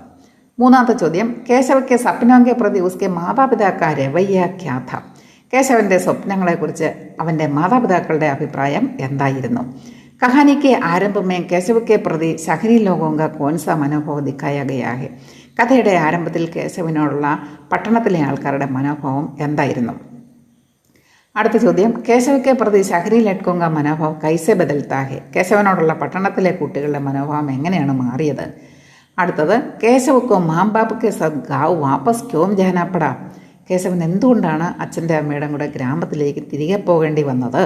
മൂന്നാമത്തെ ചോദ്യം, കേശവയ്ക്ക് സപ്നോങ്കെ പ്രതി ഉസ്കെ മാതാപിതാക്ക രവയ്യ ക്യാ ഥ, കേശവൻ്റെ സ്വപ്നങ്ങളെക്കുറിച്ച് അവൻ്റെ മാതാപിതാക്കളുടെ അഭിപ്രായം എന്തായിരുന്നു? കഹാനിക്ക് ആരംഭമേ കേശവയ്ക്ക് പ്രതി ശഹരി ലോകോങ്ക കോൻസ മനോഭാവ ദിക്കായ ഗയാ ഹേ, കഥയുടെ ആരംഭത്തിൽ കേശവനോടുള്ള പട്ടണത്തിലെ ആൾക്കാരുടെ മനോഭാവം എന്തായിരുന്നു? അടുത്ത ചോദ്യം, കേശവയ്ക്ക് പ്രതി ശഹരി ലട്കോങ്ക മനോഭാവം കൈസെ ബദൽത്താ ഹേ, കേശവനോടുള്ള പട്ടണത്തിലെ കുട്ടികളുടെ മനോഭാവം എങ്ങനെയാണ് മാറിയത്? അടുത്തത്, കേശവക്കോ മാംബാപ്പയ്ക്ക് സദ് ഗാവ് വാപ്പസ് ക്യോം ജാനാപ്പട, കേശവൻ എന്തുകൊണ്ടാണ് അച്ഛൻ്റെ അമ്മയുടെ കൂടെ ഗ്രാമത്തിലേക്ക് തിരികെ പോകേണ്ടി വന്നത്?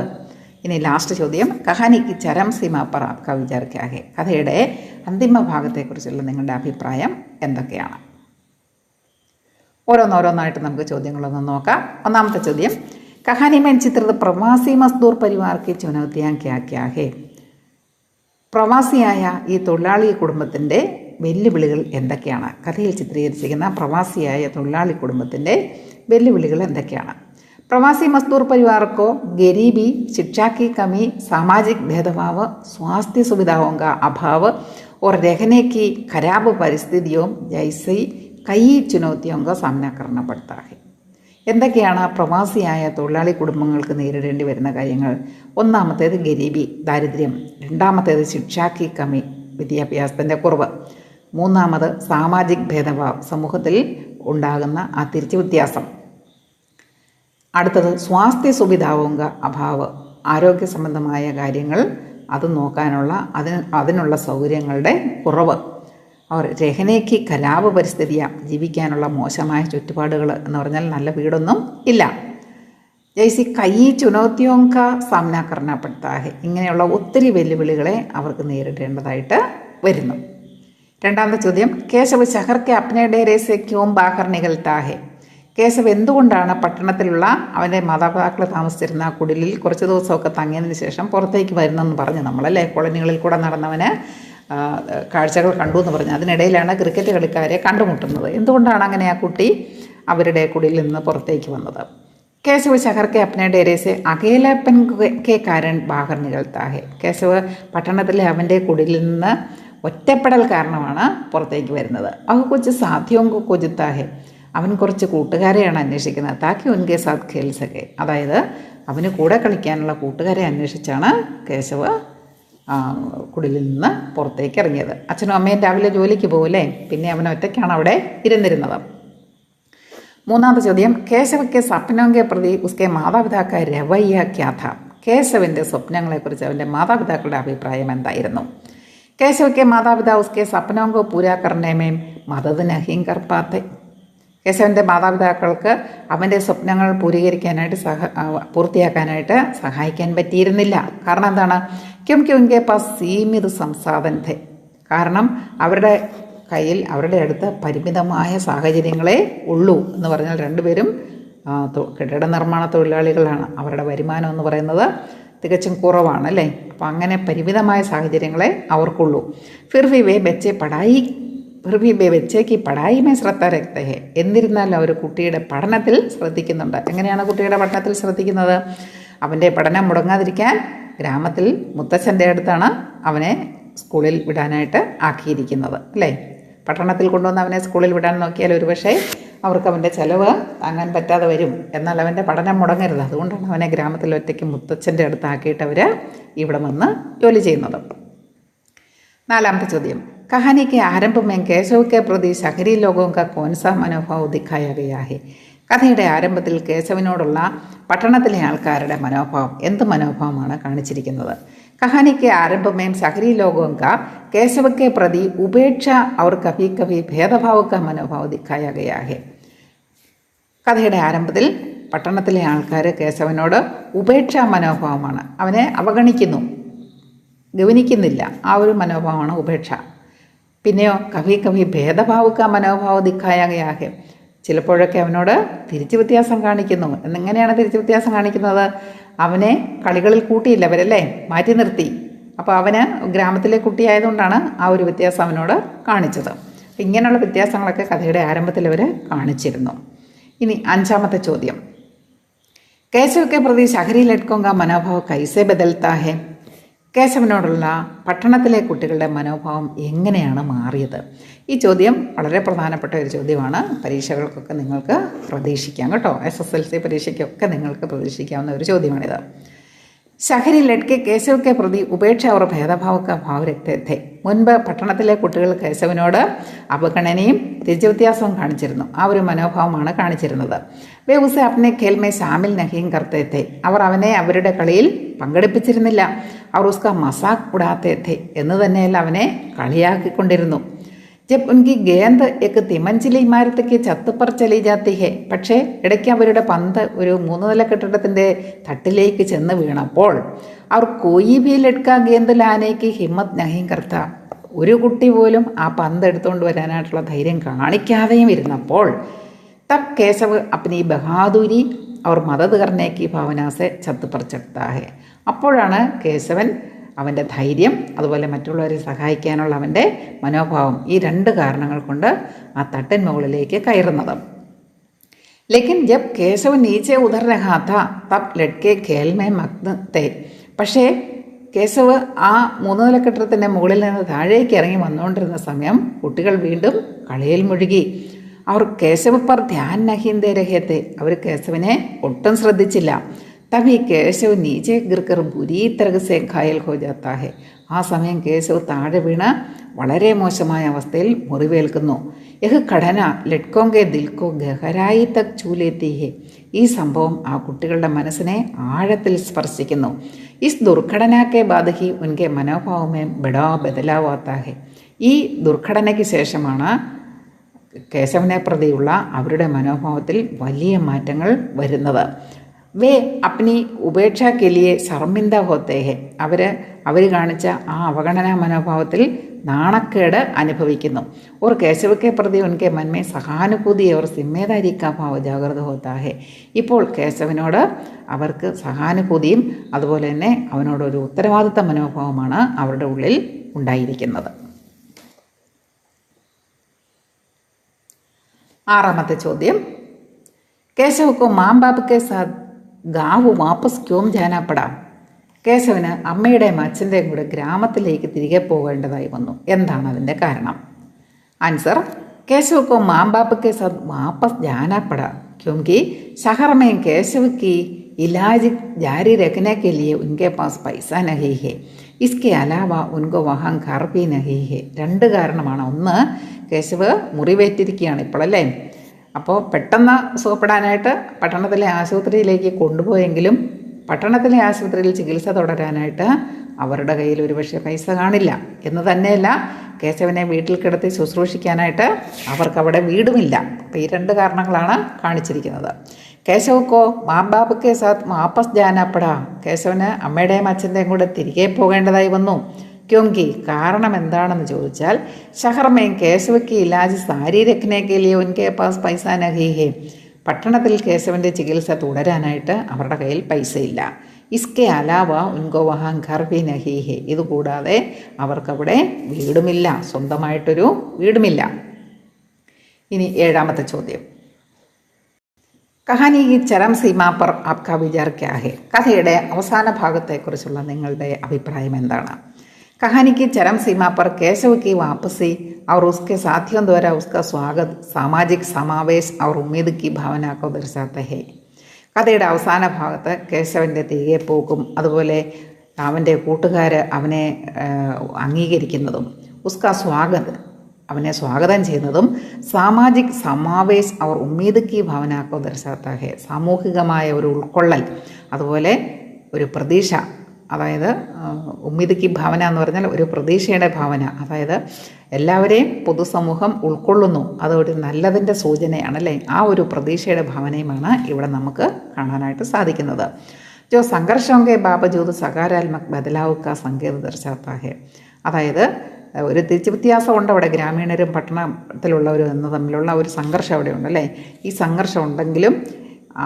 ഇനി ലാസ്റ്റ് ചോദ്യം, കഹാനിക്ക് ചരം സീമ പർ ആപ്കാ വിചാർ ക്യാ ഹേ, കഥയുടെ അന്തിമ ഭാഗത്തെക്കുറിച്ചുള്ള നിങ്ങളുടെ അഭിപ്രായം എന്തൊക്കെയാണ്? ഓരോന്നോരോന്നായിട്ട് നമുക്ക് ചോദ്യങ്ങളൊന്ന് നോക്കാം. ഒന്നാമത്തെ ചോദ്യം, കഹാനി മേൻ ചിത്രിത് പ്രവാസി മസ്ദൂർ പരിവാർക്ക് ചുനൗത്തിയാൻ ക്യാ ക്യാ ഹേ, പ്രവാസിയായ ഈ തൊഴിലാളി കുടുംബത്തിൻ്റെ വെല്ലുവിളികൾ എന്തൊക്കെയാണ്? കഥയിൽ ചിത്രീകരിച്ചിരിക്കുന്ന പ്രവാസിയായ തൊഴിലാളി കുടുംബത്തിൻ്റെ വെല്ലുവിളികൾ എന്തൊക്കെയാണ്? പ്രവാസി മസ്ദൂർ പരിവാർക്കോ ഗരീബി, ശിക്ഷാ की कमी, सामाजिक भेदभाव, स्वास्थ्य सुविधाओं का अभाव और रहने की खराब परिस्थितियों जैसी कई चुनौतियों का सामना करना पड़ता है. എന്തൊക്കെയാണ് പ്രവാസിയായ തൊഴിലാളി കുടുംബങ്ങൾക്ക് നേരിടേണ്ടി വരുന്ന കാര്യങ്ങൾ? ഒന്നാമത്തേത് ഗരീബി, ദാരിദ്ര്യം. രണ്ടാമത്തേത് ശിക്ഷാ की कमी, വിദ്യാഭ്യാസത്തിൻ്റെ കുറവ്. മൂന്നാമത് സാമാജിക് ഭേദഭാവ്, സമൂഹത്തിൽ ഉണ്ടാകുന്ന ആ തിരിച്ചു വ്യത്യാസം. അടുത്തത് സ്വാസ്ഥ്യ സുവിധാവുക അഭാവ്, ആരോഗ്യ സംബന്ധമായ കാര്യങ്ങൾ അത് നോക്കാനുള്ള അതിനുള്ള സൗകര്യങ്ങളുടെ കുറവ്. അവർ രഹനേക്ക് കലാപ പരിസ്ഥിതിയ, ജീവിക്കാനുള്ള മോശമായ ചുറ്റുപാടുകൾ എന്ന് പറഞ്ഞാൽ നല്ല വീടൊന്നും ഇല്ല. ജൈസി കൈ ചുനൗത്തിയോങ്ക സാമന കർണപ്പെടുത്താഹെ, ഇങ്ങനെയുള്ള ഒത്തിരി വെല്ലുവിളികളെ അവർക്ക് നേരിടേണ്ടതായിട്ട് വരുന്നു. രണ്ടാമത്തെ ചോദ്യം, കേശവ് ശഹർക്കെ അപ്നെ ഡേരെ സെ ക്യോം ബാഹർ നികൽത്താഹെ, കേശവ് എന്തുകൊണ്ടാണ് പട്ടണത്തിലുള്ള അവൻ്റെ മാതാപിതാക്കൾ താമസിച്ചിരുന്ന കുടിലിൽ കുറച്ച് ദിവസമൊക്കെ തങ്ങിയതിന് ശേഷം പുറത്തേക്ക് വരുന്നെന്ന് പറഞ്ഞു നമ്മളല്ലേ. കോളനികളിൽ കൂടെ നടന്നവന് കാഴ്ചകൾ കണ്ടു എന്ന് പറഞ്ഞു. അതിനിടയിലാണ് ക്രിക്കറ്റ് കളിക്കാരെ കണ്ടുമുട്ടുന്നത്. എന്തുകൊണ്ടാണ് അങ്ങനെ ആ കുട്ടി അവരുടെ കുടിലിൽ നിന്ന് പുറത്തേക്ക് വന്നത്? കേശവ് ശഹർക്കെ അപ്നെ ഡേരേസെ അകേലപ്പൻ കെ കാരൻ ബാഹർ നികൽത്താഹെ, കേശവ് പട്ടണത്തിലെ അവൻ്റെ കുടിലിൽ നിന്ന് ഒറ്റപ്പെടൽ കാരണമാണ് പുറത്തേക്ക് വരുന്നത്. അവ കൊച്ച് സാധ്യവും കൊജുത്താഹെ, അവൻ കുറച്ച് കൂട്ടുകാരെയാണ് അന്വേഷിക്കുന്നത്. താക്കി ഉൻകെ സാത്ത് ഖേൽസക്കെ, അതായത് അവന് കൂടെ കളിക്കാനുള്ള കൂട്ടുകാരെ അന്വേഷിച്ചാണ് കേശവ് കുടിലിൽ നിന്ന് പുറത്തേക്ക് ഇറങ്ങിയത്. അച്ഛനും അമ്മയും രാവിലെ ജോലിക്ക് പോകില്ലേ, പിന്നെ അവൻ ഒറ്റയ്ക്കാണ് അവിടെ ഇരുന്നിരുന്നത്. മൂന്നാമത്തെ ചോദ്യം, കേശവയ്ക്ക് സ്വപ്നോങ്കെ പ്രതി ഉസ്കെ മാതാപിതാക്ക രവയ്യ ക്യാ ഥാ. കേശവൻ്റെ സ്വപ്നങ്ങളെക്കുറിച്ച് അവൻ്റെ മാതാപിതാക്കളുടെ അഭിപ്രായം എന്തായിരുന്നു? കേശവയ്ക്ക് മാതാപിതാ ഉസ്കെ സ്വപ്നോങ്കോ പൂരാ കർണേമേം മദത് നഹീം കർ പാത്തെ. കേശവൻ്റെ മാതാപിതാക്കൾക്ക് അവൻ്റെ സ്വപ്നങ്ങൾ പൂർത്തിയാക്കാനായിട്ട് സഹായിക്കാൻ പറ്റിയിരുന്നില്ല. കാരണം എന്താണ്? ക്യോംകി ഉൻകെ പാസ് സീമിത് സംസാധൻ ഥേ. കാരണം അവരുടെ കയ്യിൽ, അവരുടെ അടുത്ത് പരിമിതമായ സാഹചര്യങ്ങളേ ഉള്ളൂ. എന്ന് പറഞ്ഞാൽ രണ്ടുപേരും കെട്ടിട നിർമ്മാണ തൊഴിലാളികളാണ്. അവരുടെ വരുമാനം എന്ന് പറയുന്നത് തികച്ചും കുറവാണ് അല്ലേ. അപ്പം അങ്ങനെ പരിമിതമായ സാഹചര്യങ്ങളെ അവർക്കുള്ളൂ. ഫിർവി വേ ബച്ചേക്ക് പഠായിമേ ശ്രദ്ധ രക്തഹേ. എന്നിരുന്നാലും അവർ കുട്ടിയുടെ പഠനത്തിൽ ശ്രദ്ധിക്കുന്നുണ്ട്. എങ്ങനെയാണ് കുട്ടിയുടെ പഠനത്തിൽ ശ്രദ്ധിക്കുന്നത്? അവൻ്റെ പഠനം മുടങ്ങാതിരിക്കാൻ ഗ്രാമത്തിൽ മുത്തച്ഛൻ്റെ അടുത്താണ് അവനെ സ്കൂളിൽ വിടാനായിട്ട് ആക്കിയിരിക്കുന്നത് അല്ലേ. പട്ടണത്തിൽ കൊണ്ടുവന്ന് അവനെ സ്കൂളിൽ വിടാൻ നോക്കിയാൽ ഒരുപക്ഷെ അവർക്ക് അവൻ്റെ ചിലവ് താങ്ങാൻ പറ്റാതെ വരും. എന്നാൽ അവൻ്റെ പഠനം മുടങ്ങരുത്. അതുകൊണ്ടാണ് അവനെ ഗ്രാമത്തിൽ ഒറ്റയ്ക്ക് മുത്തച്ഛൻ്റെ അടുത്താക്കിയിട്ട് അവർ ഇവിടെ വന്ന് ജോലി ചെയ്യുന്നത്. നാലാമത്തെ ചോദ്യം, कहानी के आरंभ में केशव के प्रति शहरी लोगों का कौन सा मनोभाव दिखाया गया है? കഥയുടെ ആരംഭത്തിൽ കേശവനോടുള്ള പട്ടണത്തിലെ ആൾക്കാരുടെ മനോഭാവം, എന്ത് മനോഭാവമാണ് കാണിച്ചിരിക്കുന്നത്? കഹാനിക്ക് ആരംഭമേം ശഹരി ലോകോं का केशव के प्रति उपेक्षा और कभी कभी भेदभाव का मनोभाव दिखाया गया है. കഥയുടെ ആരംഭത്തിൽ പട്ടണത്തിലെ ആൾക്കാർ കേശവനോട് ഉപേക്ഷാ മനോഭാവമാണ്, അവനെ അവഗണിക്കുന്നു, ഗവനിക്കുന്നില്ല. ആ ഒരു മനോഭാവമാണ് ഉപേക്ഷ. പിന്നെയോ കവി കവി ഭേദഭാവുക മനോഭാവം ദിക്കായാകെ, ചിലപ്പോഴൊക്കെ അവനോട് തിരിച്ചു വ്യത്യാസം കാണിക്കുന്നു. എന്നെങ്ങനെയാണ് തിരിച്ചു വ്യത്യാസം കാണിക്കുന്നത്? അവനെ കളികളിൽ കൂട്ടിയില്ല അവരല്ലേ, മാറ്റി നിർത്തി. അപ്പോൾ അവന് ഗ്രാമത്തിലെ കുട്ടിയായതുകൊണ്ടാണ് ആ ഒരു വ്യത്യാസം അവനോട് കാണിച്ചത്. ഇങ്ങനെയുള്ള വ്യത്യാസങ്ങളൊക്കെ കഥയുടെ ആരംഭത്തിൽ അവർ കാണിച്ചിരുന്നു. ഇനി അഞ്ചാമത്തെ ചോദ്യം, കേശവക്കെ പ്രതി ശഹരി ലഡ്കോങ്ക മനോഭാവം കൈസേ ബദൽത്താ ഹേ. കേശവനോടുള്ള പട്ടണത്തിലെ കുട്ടികളുടെ മനോഭാവം എങ്ങനെയാണ് മാറിയത്? ഈ ചോദ്യം വളരെ പ്രധാനപ്പെട്ട ഒരു ചോദ്യമാണ്. പരീക്ഷകൾക്കൊക്കെ നിങ്ങൾക്ക് പ്രതീക്ഷിക്കാം കേട്ടോ. SSLC പരീക്ഷയ്ക്കൊക്കെ നിങ്ങൾക്ക് പ്രതീക്ഷിക്കാവുന്ന ഒരു ചോദ്യമാണിത്. ശഹരി ലഡ്കെ കേശവക്കെ പ്രതി ഉപേക്ഷ അവർ ഭേദഭാവക്ക ഭാവരക്തത്തെ. മുൻപ് പട്ടണത്തിലെ കുട്ടികൾ കേശവനോട് അവഗണനയും തിരിച്ചുവ്യത്യാസവും കാണിച്ചിരുന്നു. ആ ഒരു മനോഭാവമാണ് കാണിച്ചിരുന്നത്. വേ ഉസെ അപ്നെ ഖേൽ മേ ശാമിൽ നഹീം കർത്തേത്തെ. അവർ അവനെ അവരുടെ കളിയിൽ പങ്കെടുപ്പിച്ചിരുന്നില്ല. അവർ ഉസ്ക മസാഖ് ഉടാത്തേത്തെ എന്ന് തന്നെയല്ല അവനെ കളിയാക്കിക്കൊണ്ടിരുന്നു. ജബ് ഉൻകി ഗേന്ദ് എക്ക് തിമഞ്ചിലി ഇമാരത്തേക്ക് ചത്തുപ്പർ ചലി ജാത്തി ഹേ. പക്ഷേ ഇടയ്ക്ക് അവരുടെ പന്ത് ഒരു 3 നില കെട്ടിടത്തിൻ്റെ തട്ടിലേക്ക് ചെന്ന് വീണപ്പോൾ അവർ കോയി ഭി ലഡ്ക ഗേന്ദ് ലാനേക്ക് ഹിമ്മത്ത് നഹീം കർത്ത. ഒരു കുട്ടി പോലും ആ പന്ത് എടുത്തുകൊണ്ട് വരാനായിട്ടുള്ള ധൈര്യം കാണിക്കാതെയും ഇരുന്നപ്പോൾ തബ് കേശവ് അപ്നി ബഹാദൂരി അവർ മദത് കർണേക്ക് ഭാവനാസെ ചത്തുപ്പർ ചക്താ ഹേ. അപ്പോഴാണ് കേശവൻ അവൻ്റെ ധൈര്യം, അതുപോലെ മറ്റുള്ളവരെ സഹായിക്കാനുള്ള അവൻ്റെ മനോഭാവം, ഈ 2 കാരണങ്ങൾ കൊണ്ട് ആ തട്ടിൻ മുകളിലേക്ക് കയറുന്നത്. ലേക്കിൻ ജബ് കേശവ് നീച്ചെ ഉതർ രഹാ ഥാ തബ് ലഡ്കെ ഖേൽ മേ മഗ്ന തേ. പക്ഷേ കേശവ് ആ 3 നില കെട്ടിടത്തിൻ്റെ മുകളിൽ നിന്ന് താഴേക്ക് ഇറങ്ങി വന്നുകൊണ്ടിരുന്ന സമയം കുട്ടികൾ വീണ്ടും കളിയിൽ മുഴുകി. അവർ കേശവ് പർ ധ്യാൻ നഹീം ദേ രഹേ തേ. അവർ കേശവനെ ഒട്ടും ശ്രദ്ധിച്ചില്ല. തബി കേശവ് നീച്ചെ ഗിർക്കർ ബുരീ തരകസെ ഘായൽ ഹോ ജാത്താ ഹെ. ആ സമയം കേശവ് താഴെ വീണ് വളരെ മോശമായ അവസ്ഥയിൽ മുറിവേൽക്കുന്നു. യഹ് ഘടന ലഡ്കോങ്കെ ദിൽക്കോ ഗഹരായി തക് ചൂലേത്തി ഹെ. ഈ സംഭവം ആ കുട്ടികളുടെ മനസ്സിനെ ആഴത്തിൽ സ്പർശിക്കുന്നു. ഇസ് ദുർഘടനക്കെ ബാദ് ഹി ഉൻകെ മനോഭാവമേ ബഡാ ബദലാവാത്താ ഹെ. ഈ ദുർഘടനയ്ക്ക് ശേഷമാണ് കേശവനെ പ്രതിയുള്ള അവരുടെ മനോഭാവത്തിൽ വലിയ മാറ്റങ്ങൾ വരുന്നത്. വേ അപ്നി ഉപേക്ഷ കെലിയെ ശർമിന്ദ ഹോത്തേ ഹെ. അവർ കാണിച്ച ആ അവഗണനാ മനോഭാവത്തിൽ നാണക്കേട് അനുഭവിക്കുന്നു. ഓർ കേശവക്കെ പ്രതി ഉൻകെ മന്മേ സഹാനുഭൂതി അവർ സിമ്മേദാരി കാ ഭാവ ജാഗ്രത ഹോത്താ ഹെ. ഇപ്പോൾ കേശവനോട് അവർക്ക് സഹാനുഭൂതിയും അതുപോലെ തന്നെ അവനോടൊരു ഉത്തരവാദിത്ത മനോഭാവമാണ് അവരുടെ ഉള്ളിൽ ഉണ്ടായിരിക്കുന്നത്. ആറാമത്തെ ചോദ്യം, കേശവക്കോ മാം ബാപ് കെ സാത്ത് ഗാവ് വാപ്പസ് ക്യോം ജാനാ പടാ. കേശവന് അമ്മയുടെയും അച്ഛൻ്റെയും കൂടെ ഗ്രാമത്തിലേക്ക് തിരികെ പോകേണ്ടതായി വന്നു. എന്താണ് അതിൻ്റെ കാരണം? ആൻസർ, കേശവക്കോ മാം ബാപ് കെ സാത്ത് വാപ്പസ് ജാനാ പടാ ക്യോंकि शहर में केशव की इलाज जारी रखने के लिए उनके पास पैसा नहीं है. ഇസ്കെ അലാവ ഉൻകോ വഹാൻ ഘർ ഭി നഹി ഹെ. രണ്ട് കാരണമാണ്. ഒന്ന്, കേശവ് മുറിവേറ്റിരിക്കുകയാണ് ഇപ്പോഴല്ലേ. അപ്പോൾ പെട്ടെന്ന് സുഖപ്പെടാനായിട്ട് പട്ടണത്തിലെ ആശുപത്രിയിലേക്ക് കൊണ്ടുപോയെങ്കിലും പട്ടണത്തിലെ ആശുപത്രിയിൽ ചികിത്സ തുടരാനായിട്ട് അവരുടെ കയ്യിൽ ഒരുപക്ഷെ പൈസ കാണില്ല എന്ന് തന്നെയല്ല, കേശവനെ വീട്ടിൽ കിടത്തി ശുശ്രൂഷിക്കാനായിട്ട് അവർക്കവിടെ വീടുമില്ല. അപ്പോൾ ഈ രണ്ട് കാരണങ്ങളാണ് കാണിച്ചിരിക്കുന്നത്. കേശവക്കോ മാബാബുക്കെ സാത്ത് വാപ്പസ് ജാനാപ്പെടാ. കേശവന് അമ്മയുടെയും അച്ഛൻ്റെയും കൂടെ തിരികെ പോകേണ്ടതായി വന്നു. ക്യോങ്കി, കാരണം എന്താണെന്ന് ചോദിച്ചാൽ, ഷഹർമേം കേശവയ്ക്ക് ഇലാജ് സാരി രഖ്നേക്കെ ലിയെ ഉൻകെ പാസ് പൈസ നഹി ഹെ. പട്ടണത്തിൽ കേശവൻ്റെ ചികിത്സ തുടരാനായിട്ട് അവരുടെ കയ്യിൽ പൈസയില്ല. ഇസ്കെ അലാവ ഉൻകോ വഹാൻ ഘർ ഭി നഹി ഹെ. ഇതുകൂടാതെ അവർക്കവിടെ വീടുമില്ല, സ്വന്തമായിട്ടൊരു വീടുമില്ല. ഇനി 7ാമത്തെ ചോദ്യം. കഹാനി ഈ ചരം സീമാ പർ ആപ്കാ വിചാർ ക്യാ ഹെ. കഥയുടെ അവസാന ഭാഗത്തെക്കുറിച്ചുള്ള നിങ്ങളുടെ അഭിപ്രായം എന്താണ്? कहानी की चरम सीमा पर केशव की वापसी और उसके साथियों द्वारा उसका स्वागत सामाजिक समावेश और उम्मीद की भावना को दर्शाता है. കഥയുടെ അവസാന ഭാഗത്ത് കേശവൻ്റെ തിരികെ പോക്കും അതുപോലെ അവൻ്റെ കൂട്ടുകാർ അവനെ അംഗീകരിക്കുന്നതും ഉസ്കാ സ്വാഗത് അവനെ സ്വാഗതം ചെയ്യുന്നതും സാമാജിക് സമാവേശ് അവർ ഉമ്മീദ് കി ഭാവനാക്കോ ദർശാത്ത ഹെ. സാമൂഹികമായ ഒരു ഉൾക്കൊള്ളൽ, അതുപോലെ ഒരു പ്രതീക്ഷ, അതായത് ഉമ്മീദ് കി ഭാവന എന്ന് പറഞ്ഞാൽ ഒരു പ്രതീക്ഷയുടെ ഭാവന, അതായത് എല്ലാവരെയും പൊതുസമൂഹം ഉൾക്കൊള്ളുന്നു, അതൊരു നല്ലതിൻ്റെ സൂചനയാണല്ലേ. ആ ഒരു പ്രതീക്ഷയുടെ ഭാവനയുമാണ് ഇവിടെ നമുക്ക് കാണാനായിട്ട് സാധിക്കുന്നത്. ജോ സംഘർഷോങ്കെ ബാബജൂത് സകാരാത്മക് ബദലാവ് കാ സങ്കേത ദർശാത്ത ഹെ. അതായത് ഒരു തിരിച്ചു വ്യത്യാസമുണ്ട് അവിടെ, ഗ്രാമീണരും പട്ടണത്തിലുള്ളവരും എന്ന് തമ്മിലുള്ള ഒരു സംഘർഷം അവിടെ ഉണ്ടല്ലേ. ഈ സംഘർഷം ഉണ്ടെങ്കിലും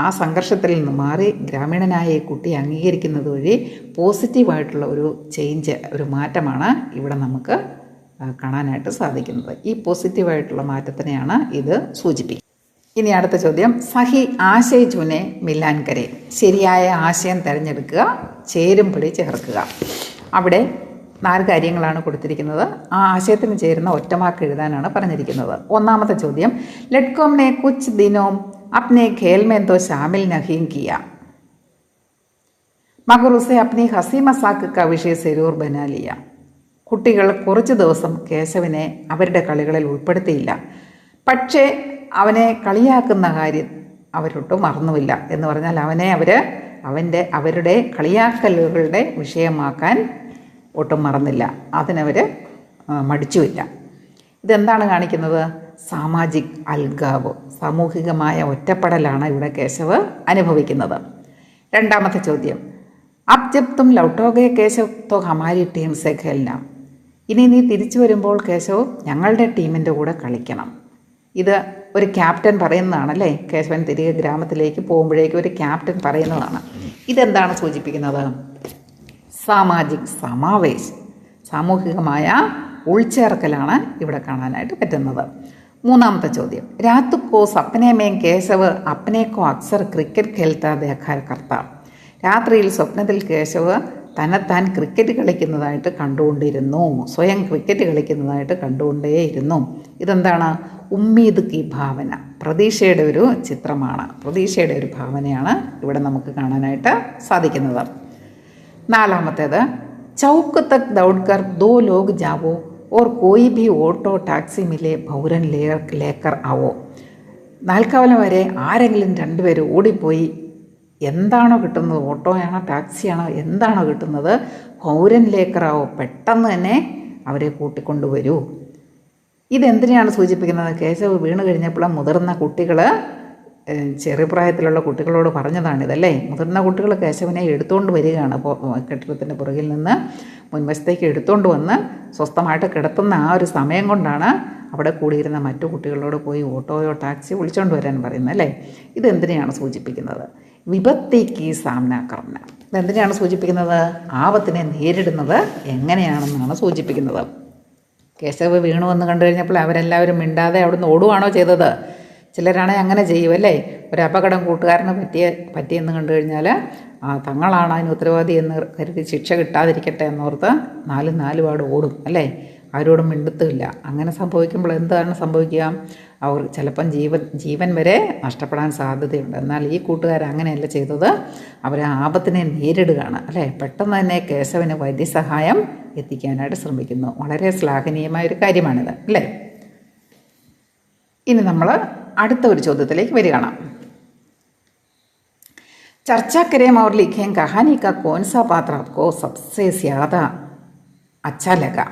ആ സംഘർഷത്തിൽ നിന്ന് മാറി ഗ്രാമീണനായ ഈ കുട്ടിയെ അംഗീകരിക്കുന്നത് വഴി പോസിറ്റീവായിട്ടുള്ള ഒരു ചേഞ്ച്, ഒരു മാറ്റമാണ് ഇവിടെ നമുക്ക് കാണാനായിട്ട് സാധിക്കുന്നത്. ഈ പോസിറ്റീവായിട്ടുള്ള മാറ്റത്തിനെയാണ് ഇത് സൂചിപ്പിക്കുന്നത്. ഇനി അടുത്ത ചോദ്യം. സഹി ആശയ ചുനെ മിലാൻ കരെ. ശരിയായ ആശയം തിരഞ്ഞെടുക്കുക, ചേരുംപടി ചേർക്കുക. അവിടെ 4 കാര്യങ്ങളാണ് കൊടുത്തിരിക്കുന്നത്. ആ ആശയത്തിന് ചേരുന്ന ഒറ്റമാക്ക് എഴുതാനാണ് പറഞ്ഞിരിക്കുന്നത്. 1ാമത്തെ ചോദ്യം. ലഡ്കോംനെ കുച്ച് ദിനോം अपने खेल में तो शामिल नहीं किया मगर उसे अपनी हंसी मजाक का विषय जरूर बना लिया. കുട്ടികൾ കുറച്ച് ദിവസം കേശവനെ അവരുടെ കളികളിൽ ഉൾപ്പെടുത്തിയില്ല, പക്ഷേ അവനെ കളിയാക്കുന്ന കാര്യം അവരൊട്ടും മറന്നുമില്ല. എന്ന് പറഞ്ഞാൽ അവനെ അവരുടെ കളിയാക്കലുകളുടെ വിഷയമാക്കാൻ ഒട്ടും മറന്നില്ല, അതിനവർ മടിച്ചുമില്ല. ഇതെന്താണ് കാണിക്കുന്നത്? സാമാജിക് അൽഗാവ്, സാമൂഹികമായ ഒറ്റപ്പെടലാണ് ഇവിടെ കേശവ് അനുഭവിക്കുന്നത്. 2ാമത്തെ ചോദ്യം. അബ് ജബ് തും ലൗട്ടോഗെ കേശവ് തോ ഹമാരി ടീം സെ ഖേൽന. ഇനി നീ തിരിച്ചു വരുമ്പോൾ കേശവ് ഞങ്ങളുടെ ടീമിൻ്റെ കൂടെ കളിക്കണം. ഇത് ഒരു ക്യാപ്റ്റൻ പറയുന്നതാണല്ലേ. കേശവൻ തിരികെ ഗ്രാമത്തിലേക്ക് പോകുമ്പോഴേക്കും ഒരു ക്യാപ്റ്റൻ പറയുന്നതാണ്. ഇതെന്താണ് സൂചിപ്പിക്കുന്നത്? സാമാജിക് സമാവേശ്, സാമൂഹികമായ ഉൾച്ചേർക്കലാണ് ഇവിടെ കാണാനായിട്ട് പറ്റുന്നത്. 3ാമത്തെ ചോദ്യം. രാത് കോ സപ്നെ മേം കേശവ് അപ്നേക്കോ അക്സർ ക്രിക്കറ്റ് ഖേൽത്താ ദേഖാ കർത്ത. രാത്രിയിൽ സ്വപ്നത്തിൽ കേശവ് തന്നെത്താൻ ക്രിക്കറ്റ് കളിക്കുന്നതായിട്ട് കണ്ടുകൊണ്ടിരുന്നു, സ്വയം ക്രിക്കറ്റ് കളിക്കുന്നതായിട്ട് കണ്ടുകൊണ്ടേയിരുന്നു. ഇതെന്താണ്? ഉമ്മീദ് കി ഭാവന, പ്രതീക്ഷയുടെ ഒരു ചിത്രമാണ്, പ്രതീക്ഷയുടെ ഒരു ഭാവനയാണ് ഇവിടെ നമുക്ക് കാണാനായിട്ട് സാധിക്കുന്നത്. 4ാമത്തേത്. ചൗക്ക് തക് ദൗഡ്കർ 2 ലോഗ് ജാവോ और कोई भी ഓട്ടോ ടാക്സി മിലെ ഭൗരൻ ലേക്കർ ആവോ. നാൽക്കാവലം വരെ ആരെങ്കിലും 2 പേര് ഓടിപ്പോയി എന്താണോ കിട്ടുന്നത്, ഓട്ടോയാണോ ടാക്സിയാണോ എന്താണോ കിട്ടുന്നത്, ഭൗരൻ ലേക്കർ ആവോ, പെട്ടെന്ന് തന്നെ അവരെ കൂട്ടിക്കൊണ്ടുവരൂ. ഇതെന്തിനെയാണ് സൂചിപ്പിക്കുന്നത്? കേശവ് വീണ് കഴിഞ്ഞപ്പോൾ മുതിർന്ന കുട്ടികൾ ചെറിയ പ്രായത്തിലുള്ള കുട്ടികളോട് പറഞ്ഞതാണിതല്ലേ. മുതിർന്ന കുട്ടികൾ കേശവനെ എടുത്തുകൊണ്ട് വരികയാണ്. കെട്ടിടത്തിൻ്റെ പുറകിൽ നിന്ന് മുൻവശത്തേക്ക് എടുത്തുകൊണ്ട് വന്ന് സ്വസ്ഥമായിട്ട് കിടത്തുന്ന ആ ഒരു സമയം കൊണ്ടാണ് അവിടെ കൂടിയിരുന്ന മറ്റു കുട്ടികളോട് പോയി ഓട്ടോയോ ടാക്സിയോ വിളിച്ചുകൊണ്ട് വരാൻ പറയുന്നത് അല്ലേ. ഇതെന്തിനെയാണ് സൂചിപ്പിക്കുന്നത്? വിപത്തേക്ക് സാമ്നാകർമ്മ. ഇതെന്തിനെയാണ് സൂചിപ്പിക്കുന്നത്? ആപത്തിനെ നേരിടുന്നത് എങ്ങനെയാണെന്നാണ് സൂചിപ്പിക്കുന്നത്. കേശവ് വീണു വന്ന് കണ്ടു കഴിഞ്ഞപ്പോൾ അവരെല്ലാവരും മിണ്ടാതെ അവിടുന്ന് ഓടുവാണോ ചെയ്തത്? ചിലരാണെങ്കിൽ അങ്ങനെ ചെയ്യുമല്ലേ. ഒരു അപകടം കൂട്ടുകാരന് പറ്റിയെന്ന് കണ്ടു കഴിഞ്ഞാൽ തങ്ങളാണ് അതിന് ഉത്തരവാദി എന്ന് കരുതി ശിക്ഷ കിട്ടാതിരിക്കട്ടെ എന്നോർത്ത് 4 പാട് ഓടും അല്ലേ. ആരോടും മിണ്ടത്തുമില്ല. അങ്ങനെ സംഭവിക്കുമ്പോൾ എന്താണ് സംഭവിക്കുക? അവർ ചിലപ്പം ജീവൻ വരെ നഷ്ടപ്പെടാൻ സാധ്യതയുണ്ട്. എന്നാൽ ഈ കൂട്ടുകാർ അങ്ങനെയല്ല ചെയ്തത്. അവർ ആപത്തിനെ നേരിടുകയാണ് അല്ലേ. പെട്ടെന്ന് തന്നെ കേശവന് വൈദ്യസഹായം എത്തിക്കാനായിട്ട് ശ്രമിക്കുന്നു. വളരെ ശ്ലാഘനീയമായൊരു കാര്യമാണിത് അല്ലേ. ഇനി നമ്മൾ അടുത്ത ഒരു ചോദ്യത്തിലേക്ക് വരികയാണ്. चर्चा करें और लिखें कहानी का कौन सा पात्र आपको सबसे ज़्यादा अच्छा लगा,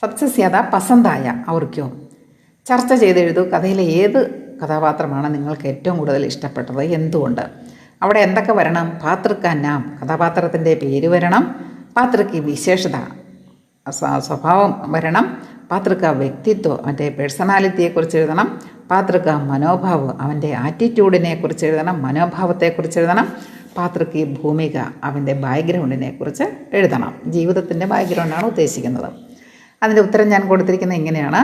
सबसे ज़्यादा पसंद आया और क्यों. ചർച്ച ചെയ്തെഴുതൂ. കഥയിലെ ഏത് കഥാപാത്രമാണ് നിങ്ങൾക്ക് ഏറ്റവും കൂടുതൽ ഇഷ്ടപ്പെട്ടത്, എന്തുകൊണ്ട്. അവിടെ എന്തൊക്കെ വരണം? പാത്രക്ക നാം, കഥാപാത്രത്തിൻ്റെ പേര് വരണം. പാത്രക്ക് വിശേഷത, സ്വഭാവം വരണം. പാത്രക്ക വ്യക്തിത്വം, അവൻ്റെ പേഴ്സണാലിറ്റിയെക്കുറിച്ച് എഴുതണം. പാത്രക്ക മനോഭാവ്, അവൻ്റെ ആറ്റിറ്റ്യൂഡിനെ കുറിച്ച് എഴുതണം, മനോഭാവത്തെക്കുറിച്ച് എഴുതണം. പാത്രക്ക് ഭൂമിക, അവൻ്റെ ബാക്ക്ഗ്രൗണ്ടിനെ കുറിച്ച് എഴുതണം. ജീവിതത്തിൻ്റെ ബാക്ക്ഗ്രൗണ്ടാണ് ഉദ്ദേശിക്കുന്നത്. അതിൻ്റെ ഉത്തരം ഞാൻ കൊടുത്തിരിക്കുന്നത് ഇങ്ങനെയാണ്.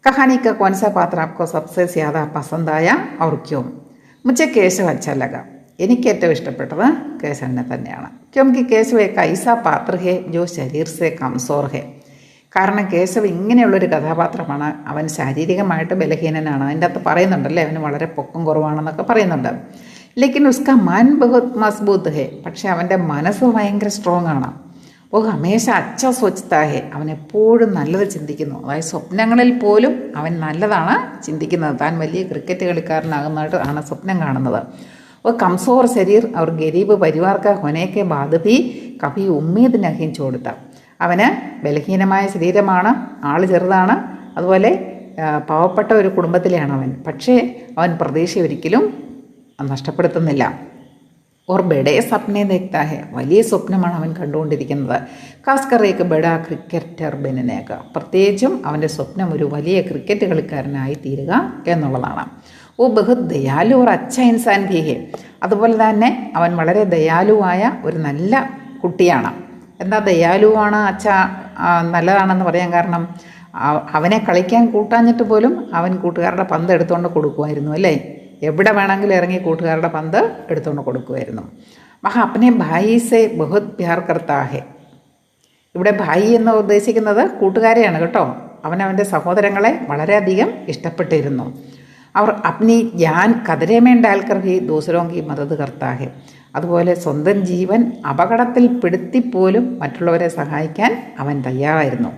कहानी का कौन सा पात्र आपको सबसे ज़्यादा पसंद आया और क्यों. मुझे केशव अच्छा लगा. എനിക്ക് ഏറ്റവും ഇഷ്ടപ്പെട്ടത് കേശവനെ തന്നെയാണ്. ക്യോംകി കേശവ് एक ऐसा पात्र है जो शरीर से कमज़ोर है. കാരണം കേശവ് ഇങ്ങനെയുള്ളൊരു കഥാപാത്രമാണ്. അവൻ ശാരീരികമായിട്ട് ബലഹീനനാണ്. അതിൻ്റെ അകത്ത് പറയുന്നുണ്ടല്ലേ, അവന് വളരെ പൊക്കം കുറവാണെന്നൊക്കെ പറയുന്നുണ്ട്. ലേക്കിൻ ഉസ്കാ മൻ ബഹുത് മസ്ബൂത്ത് ഹെ, പക്ഷേ അവൻ്റെ മനസ്സ് ഭയങ്കര സ്ട്രോങ് ആണ്. ഓ ഹമേശ അച്ഛ സ്വച്ഛതാഹെ, അവനെപ്പോഴും നല്ലത് ചിന്തിക്കുന്നു. അതായത് സ്വപ്നങ്ങളിൽ പോലും അവൻ നല്ലതാണ് ചിന്തിക്കുന്നത്. താൻ വലിയ ക്രിക്കറ്റ് കളിക്കാരനാകുന്നതായിട്ട് ആണ് സ്വപ്നം കാണുന്നത്. ഓ കംസോർ ശരീർ അവർ ഗരീബ് പരിവാർക്ക ഹൊനേക്കെ ബാധബി കഭി ഉമ്മീദ് നഹീം ചോടുത്ത, അവന് ബലഹീനമായ ശരീരമാണ്, ആൾ ചെറുതാണ്, അതുപോലെ പാവപ്പെട്ട ഒരു കുടുംബത്തിലെയാണ് അവൻ. പക്ഷേ അവൻ പ്രതീക്ഷ ഒരിക്കലും നഷ്ടപ്പെടുത്തുന്നില്ല. ഓർ ബഡേ സപ്നെ ദേഖ്താ ഹെ, വലിയ സ്വപ്നമാണ് അവൻ കണ്ടുകൊണ്ടിരിക്കുന്നത്. ഖാസ്കറേക്ക് ബഡാ ക്രിക്കറ്റർ ബനനേക, പ്രത്യേകിച്ചും അവൻ്റെ സ്വപ്നം ഒരു വലിയ ക്രിക്കറ്റ് കളിക്കാരനായി തീരുക എന്നുള്ളതാണ്. ഓ ബഹുത് ദയാലു ഓർ അച്ഛ ഇൻസാൻ ഭി ഹെ, അതുപോലെ തന്നെ അവൻ വളരെ ദയാലുവായ ഒരു നല്ല കുട്ടിയാണ്. എന്താ ദയാലുവാണ്, അച്ഛ നല്ലതാണെന്ന് പറയാൻ കാരണം അവനെ കളിക്കാൻ കൂട്ടാഞ്ഞിട്ട് പോലും അവൻ കൂട്ടുകാരുടെ പന്ത് എടുത്തുകൊണ്ട് കൊടുക്കുമായിരുന്നു അല്ലേ. എവിടെ വേണമെങ്കിലും ഇറങ്ങി കൂട്ടുകാരുടെ പന്ത് എടുത്തുകൊണ്ട് കൊടുക്കുമായിരുന്നു. വഹ അപ്നെ ഭായി സെ ബഹുത് പ്യാർ കർത്താ ഹെ, ഇവിടെ ഭായി എന്ന് ഉദ്ദേശിക്കുന്നത് കൂട്ടുകാരെയാണ് കേട്ടോ. അവനവൻ്റെ സഹോദരങ്ങളെ വളരെയധികം ഇഷ്ടപ്പെട്ടിരുന്നു. അവർ അപ്നി ജാൻ കതരേമേൻ ഡാൽക്കർ ഹി ദൂസരോങ്കി മദത് കർത്താ ഹെ, അതുപോലെ സ്വന്തം ജീവൻ അപകടത്തിൽപ്പെടുത്തിപ്പോലും മറ്റുള്ളവരെ സഹായിക്കാൻ അവൻ തയ്യാറായിരുന്നു.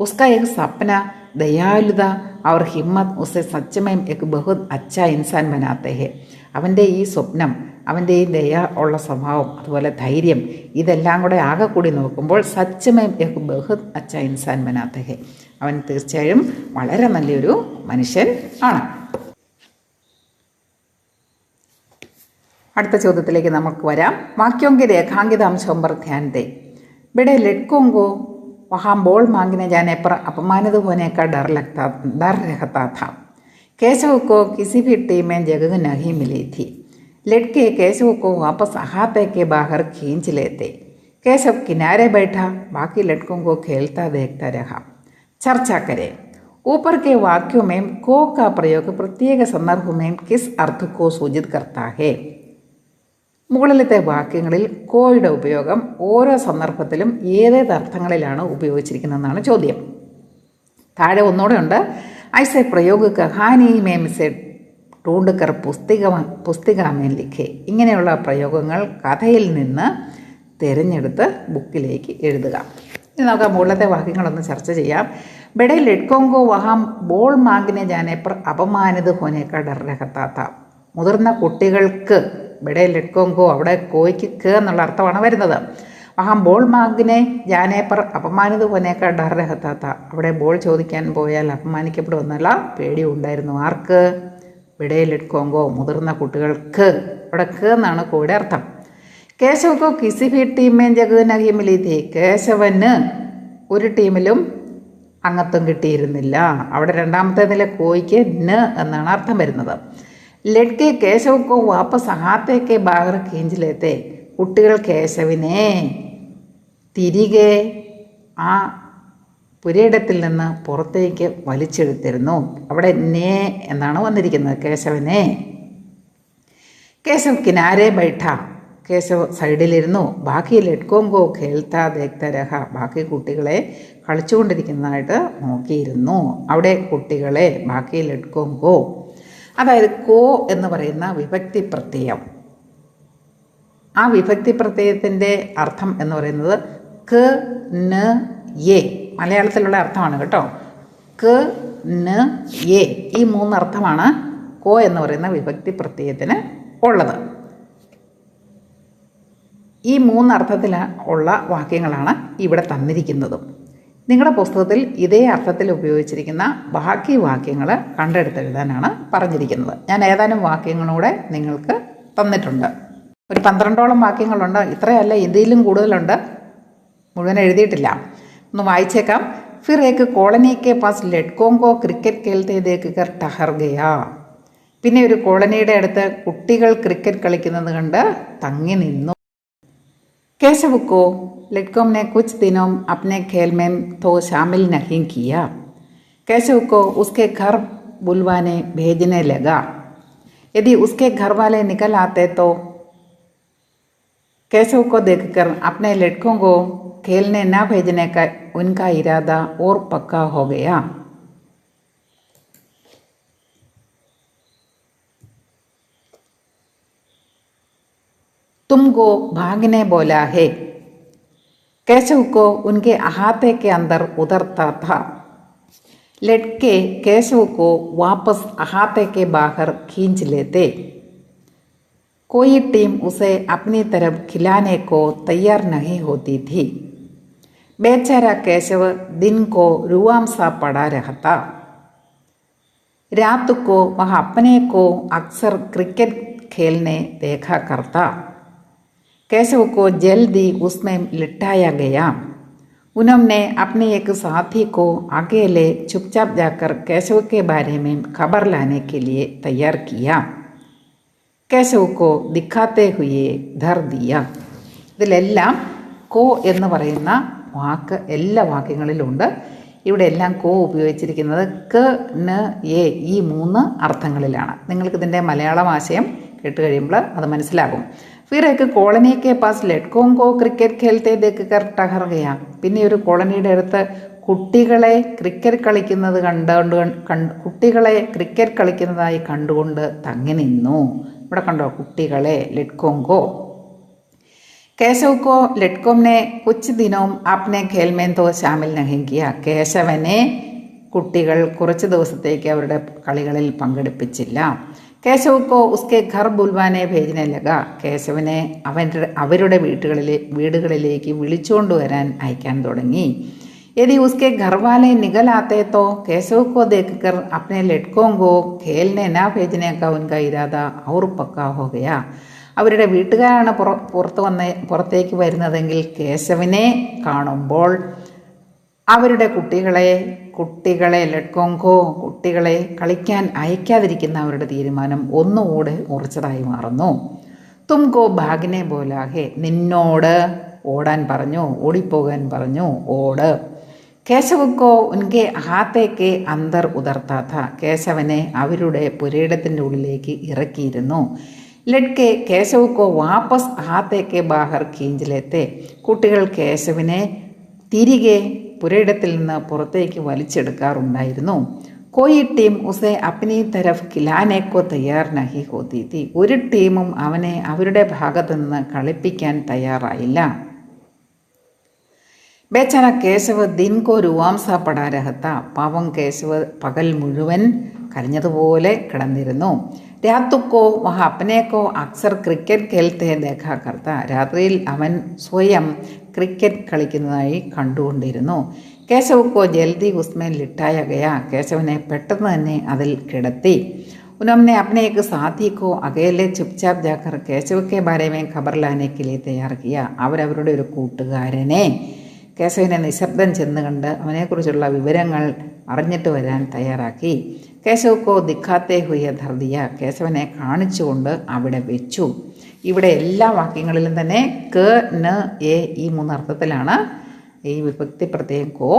ഉസ്കാ ഏക് സപ്ന ദയാലുത അവർ ഹിമ്മത്ത് ഉസെ സച്ചമയം ഏക് ബഹുത് അച്ഛ ഇൻസാൻ ബനാത്തെ ഹെ, അവൻ്റെ ഈ സ്വപ്നം, അവൻ്റെ ഈ ദയ ഉള്ള സ്വഭാവം, അതുപോലെ ധൈര്യം, ഇതെല്ലാം കൂടെ ആകെ കൂടി നോക്കുമ്പോൾ സച്ചമയം ഏക് ബഹുത് അച്ഛ ഇൻസാൻ ബനാത്തെ ഹെ, അവൻ തീർച്ചയായും വളരെ നല്ലൊരു മനുഷ്യൻ ആണ്. അടുത്ത ചോദ്യത്തിലേക്ക് നമുക്ക് വരാം. വാക്യോങ്കി രേഖാങ്കിത അംശം पर ध्यान दे. बड़े लड़कों को वहाँ बोल मांगने जाने पर अपमानित होने का डर रहता था. केशव को किसी भी टीम में जगह नहीं मिली थी. लड़के केशव को वापस अहाते के बाहर खींच लेते. केशव किनारे बैठा, बाकी लड़कों को खेलता देखता रहा. चर्चा करें. ऊपर के वाक्यों में को का प्रयोग प्रत्येक संदर्भ में किस अर्थ को सूचित करता है. മുകളിലത്തെ വാക്യങ്ങളിൽ കോയുടെ ഉപയോഗം ഓരോ സന്ദർഭത്തിലും ഏതേത് അർത്ഥങ്ങളിലാണ് ഉപയോഗിച്ചിരിക്കുന്നതെന്നാണ് ചോദ്യം. താഴെ ഒന്നുകൂടെ ഉണ്ട്. ഐസെ പ്രയോഗ കഹാനി മേം സെ ടൂണ്ട് കർ പുസ്തികാമേൻ ലിഖേ, ഇങ്ങനെയുള്ള പ്രയോഗങ്ങൾ കഥയിൽ നിന്ന് തിരഞ്ഞെടുത്ത് ബുക്കിലേക്ക് എഴുതുക. ഇനി നമുക്ക് മുകളിലത്തെ വാക്യങ്ങളൊന്ന് ചർച്ച ചെയ്യാം. ബഡേ ലഡ്കോങ്കോ വഹാം ബോൾ മാങ്കിനെ ജാനെ പർ അപമാനിത് ഹോനേക്ക ഡർ രഹത്താ താ, മുതിർന്ന കുട്ടികൾക്ക് ബഡേ ലഡ്കോങ്കോ, അവിടെ കോയ്ക്ക് ക എന്നുള്ള അർത്ഥമാണ് വരുന്നത്. വഹാം ബോൾ മാങ്കിനെ ജാനെ പർ അപമാനിത് ഹോനേക്ക ഡർ രഹത്താ താ, അവിടെ ബോൾ ചോദിക്കാൻ പോയാൽ അപമാനിക്കപ്പെടുമെന്നല്ല പേടി ഉണ്ടായിരുന്നു. ആർക്ക്? ബഡേ ലഡ്കോങ്കോ, മുതിർന്ന കുട്ടികൾക്ക്. അവിടെ ക എന്നാണ് കോയുടെ അർത്ഥം. കേശവക്കോ കിസി ഭി ടീമേൻ ജഗ നഹി മിലി ഥി, കേശവന് ഒരു ടീമിലും അംഗത്വം കിട്ടിയിരുന്നില്ല. അവിടെ രണ്ടാമത്തേതിലെ കോയ്ക്ക് ന എന്നാണ് അർത്ഥം വരുന്നത്. ലഡ്കെ കേശവക്കോ വാപ്പസ് അഹാത്തേക്ക് ബാഹർ ഖീഞ്ച് ലേത്തെ, കുട്ടികൾ കേശവിനെ തിരികെ ആ പുരയിടത്തിൽ നിന്ന് പുറത്തേക്ക് വലിച്ചെടുത്തിരുന്നു. അവിടെ നേ എന്നാണ് വന്നിരിക്കുന്നത്, കേശവനെ. കേശവ് കിനാരെ ബൈഠ, കേശവ് സൈഡിലിരുന്നു. ബാക്കി ലഡ്കോങ്കോ ഖേൽത്താ ദേഖ്താ രഹ. ബാക്കി കുട്ടികളെ കളിച്ചുകൊണ്ടിരിക്കുന്നതായിട്ട് നോക്കിയിരുന്നു. അവിടെ കുട്ടികളെ ബാക്കി ലഡ്കോങ്കോ, അതായത് കോ എന്ന് പറയുന്ന വിഭക്തി പ്രത്യയം. ആ വിഭക്തി പ്രത്യയത്തിൻ്റെ അർത്ഥം എന്ന് പറയുന്നത് ക ന യെ. മലയാളത്തിലുള്ള അർത്ഥമാണ് കേട്ടോ. ക ന യെ, ഈ 3 അർത്ഥമാണ് കോ എന്ന് പറയുന്ന വിഭക്തി പ്രത്യയത്തിന് ഉള്ളത്. ഈ 3 അർത്ഥത്തിൽ ഉള്ള വാക്യങ്ങളാണ് ഇവിടെ തന്നിരിക്കുന്നതും. നിങ്ങളുടെ പുസ്തകത്തിൽ ഇതേ അർത്ഥത്തിൽ ഉപയോഗിച്ചിരിക്കുന്ന ബാക്കി വാക്യങ്ങൾ കണ്ടെടുത്തെഴുതാനാണ് പറഞ്ഞിരിക്കുന്നത്. ഞാൻ ഏതാനും വാക്യങ്ങളൂടെ നിങ്ങൾക്ക് തന്നിട്ടുണ്ട്. ഒരു 12ഓളം വാക്യങ്ങളുണ്ട്. ഇത്രയല്ല, ഇതിലും കൂടുതലുണ്ട്. മുഴുവൻ എഴുതിയിട്ടില്ല. ഒന്ന് വായിച്ചേക്കാം. ഫിർ ഏക്ക് കോളനി കെ പാസ് ലഡ്കോങ്കോ ക്രിക്കറ്റ് ഖേൽത്തെ ദേഖ് കർ ടഹർ ഗയാ. പിന്നെ ഒരു കോളനിയുടെ അടുത്ത് കുട്ടികൾ ക്രിക്കറ്റ് കളിക്കുന്നത് കണ്ട് തങ്ങി നിന്നു. केशव को लड़कों ने कुछ दिनों अपने खेल में तो शामिल नहीं किया. केशव को उसके घर बुलवाने भेजने लगा. यदि उसके घर वाले निकल आते तो केशव को देखकर अपने लड़कों को खेलने न भेजने का उनका इरादा और पक्का हो गया. तुमको भागने बोला है. केशव को उनके अहाते के अंदर उतरता था. लड़के केशव को वापस अहाते के बाहर खींच लेते. कोई टीम उसे अपनी तरफ खिलाने को तैयार नहीं होती थी. बेचारा केशव दिन को रुआम सा पड़ा रहता. रात को वह अपने को अक्सर क्रिकेट खेलने देखा करता. केशव को जल्दी उसमें लिटाया गया. उन्होंने अपने एक साथी को अकेले चुपचाप जाकर केशव के बारे में खबर लाने के लिए तैयार किया. केशव को दिखाते हुए धर दिया. ഇതിലെല്ലാം കോ എന്ന് പറയുന്ന വാക്ക് എല്ലാ വാക്യങ്ങളിലുണ്ട്. ഇവിടെ എല്ലാം കോ ഉപയോഗിച്ചിരിക്കുന്നത് ക ന എ, ഈ 3 അർത്ഥങ്ങളിലാണ്. നിങ്ങൾക്കിതിൻ്റെ മലയാളം ആശയം കേട്ട് കഴിയുമ്പോൾ അത് മനസ്സിലാകും. फिर एक കോളനി के पास लड़कों को क्रिकेट खेलते देख कर टहर गया. പിന്നെ ഒരു കോളനിയുടെ അടുത്ത് കുട്ടികളെ ക്രിക്കറ്റ് കളിക്കുന്നതായി കണ്ടുകൊണ്ട് തങ്ങി നിന്നു. ഇവിടെ കണ്ടോ, കുട്ടികളെ ലഡ്കോങ്കോ. കേശവ് കോ ലഡ്കോം നെ കുച്ച് ദിനോം ആപ്നെ ഖേൽ മേൻ തോ ശാമിൽ നഹീ കിയ. കേശവനെ കുട്ടികൾ കുറച്ച് ദിവസത്തേക്ക് അവരുടെ കളികളിൽ പങ്കെടുപ്പിച്ചില്ല. കേശവ് കോ ഉസ്കെ ഘർ ബുൽവാനെ ഭേജനെ ലഗ. കേശവനെ അവരുടെ വീടുകളിലേക്ക് വിളിച്ചുകൊണ്ടുവരാൻ അയക്കാൻ തുടങ്ങി. യദി ഉസ്കെ ഘർവാലെ നികലാത്തെ തോ കേശവ് കോ ദേഖ്കർ അപ്നെ ലഡ്കോं को खेलने ना भेजने का उनका इरादा और पक्का हो गया. അവരുടെ വീട്ടുകാരാണ് പുറത്തേക്ക് വരുന്നതെങ്കിൽ കേശവനെ കാണുമ്പോൾ അവരുടെ കുട്ടികളെ ലഡ്കോങ്കോ, കുട്ടികളെ കളിക്കാൻ അയക്കാതിരിക്കുന്ന അവരുടെ തീരുമാനം ഒന്നുകൂടെ ഉറച്ചതായി മാറുന്നു. തുംകോ ഭാഗിനെ ബോലാഹെ. നിന്നോട് ഓടാൻ പറഞ്ഞു, ഓടിപ്പോകാൻ പറഞ്ഞു, ഓട്. കേശവക്കോ ഉൻകെ ഹാത്തേക്ക് അന്തർ ഉതർത്താത്ത. കേശവനെ അവരുടെ പുരയിടത്തിൻ്റെ ഉള്ളിലേക്ക് ഇറക്കിയിരുന്നു. ലഡ്കെ കേശവക്കോ വാപ്പസ് ഹാത്തേക്ക് ബാഹർ ഖീഞ്ചിലെത്തെ. കുട്ടികൾ കേശവനെ തിരികെ പുരയിടത്തിൽ നിന്ന് പുറത്തേക്ക് വലിച്ചെടുക്കാറുണ്ടായിരുന്നു. കോയി ടീം ഉസെ അപ്നി തരഫ് ഖിലാനേക്കോ തയ്യാർ നഹി ഹോത്തി തി. ഒരു ടീമും അവനെ അവരുടെ ഭാഗത്തു നിന്ന് കളിപ്പിക്കാൻ തയ്യാറായില്ല. ബേച്ചാര കേശവ് ദിൻ കോ രുവാംസ പടാ രഹത്ത. പാവം കേശവ് പകൽ മുഴുവൻ കരഞ്ഞതുപോലെ കിടന്നിരുന്നു. രാത്തുക്കോ വഹ അപ്പനേക്കോ അക്സർ ക്രിക്കറ്റ് ഖേൽത്തെ ദേഖാ കർത്ത. രാത്രിയിൽ അവൻ സ്വയം ക്രിക്കറ്റ് കളിക്കുന്നതായി കണ്ടുകൊണ്ടിരുന്നു. കേശവക്കോ ജൽദി ഉസ്മേൻ ലിട്ടായ ഗയ. കേശവനെ പെട്ടെന്ന് തന്നെ അതിൽ കിടത്തി. उन्होंने अपने एक साथी को अकेले चुपचाप जाकर केशव के बारे में खबर लाने के लिए तैयार किया. അവരവരുടെ ഒരു കൂട്ടുകാരനെ കേശവനെ നിശബ്ദം ചെന്ന് കണ്ട് അവനെക്കുറിച്ചുള്ള വിവരങ്ങൾ അറിഞ്ഞിട്ട് വരാൻ തയ്യാറാക്കി. കേശവക്കോ ദിഖാത്തെ ഹുയ ധർദിയ. കേശവനെ കാണിച്ചുകൊണ്ട് അവിടെ വെച്ചു. ഇവിടെ എല്ലാ വാക്യങ്ങളിലും തന്നെ ക ന എ, ഈ 3 അർത്ഥത്തിലാണ് ഈ വിഭക്തി പ്രത്യയം കോ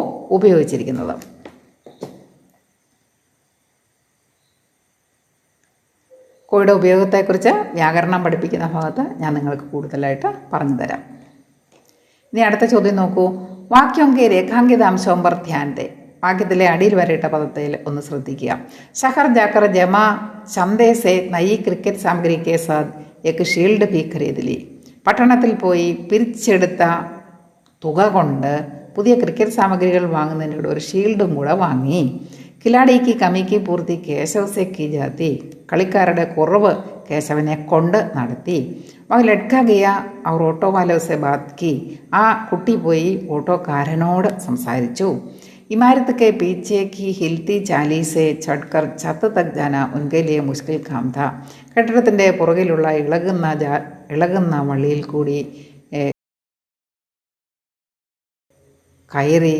കോയുടെ ഉപയോഗത്തെക്കുറിച്ച് വ്യാകരണം പഠിപ്പിക്കുന്ന ഭാഗത്ത് ഞാൻ നിങ്ങൾക്ക് കൂടുതലായിട്ട് പറഞ്ഞു തരാം. ഇനി അടുത്ത ചോദ്യം നോക്കൂ. വാക്യോങ്കെ രേഖാങ്കിതാംശം പർ ധ്യാനത്തെ. വാക്യത്തിലെ അടിയിൽ വരയിട്ട പദത്തിൽ ഒന്ന് ശ്രദ്ധിക്കുക. ഷഹർ ജാക്കർ ജമാ ചന്തേ സെ നയി ക്രിക്കറ്റ് സാമഗ്രി കെ സാത്ത് ഏക് ഷീൽഡ് ഭീ ഖരീദിലി. പട്ടണത്തിൽ പോയി പിരിച്ചെടുത്ത തുക കൊണ്ട് പുതിയ ക്രിക്കറ്റ് സാമഗ്രികൾ വാങ്ങുന്നതിനോട് ഒരു ഷീൽഡും കൂടെ വാങ്ങി. ഖിലാഡിക്ക് കമിക്ക് പൂർത്തി കേശവ് സെ കി ജാത്തി. കളിക്കാരുടെ കുറവ് കേശവനെ കൊണ്ട് നടത്തി. വഹ ലഡ്ക ഗയ അവർ ഓട്ടോ വാലോ സെ ബാത് കി. ആ കുട്ടി പോയി ഓട്ടോക്കാരനോട് സംസാരിച്ചു. ഇമാരത്ത് കെ പീച്ചെ കി ഹിൽത്തി ചാലി സെ ചട്കർ ഛത്ത് തക് ജാന ഉൻകെ ലിയെ മുഷ്കിൽ കാം ഥ. കെട്ടിടത്തിൻ്റെ പുറകിലുള്ള ഇളകുന്ന വള്ളിയിൽ കൂടി കയറി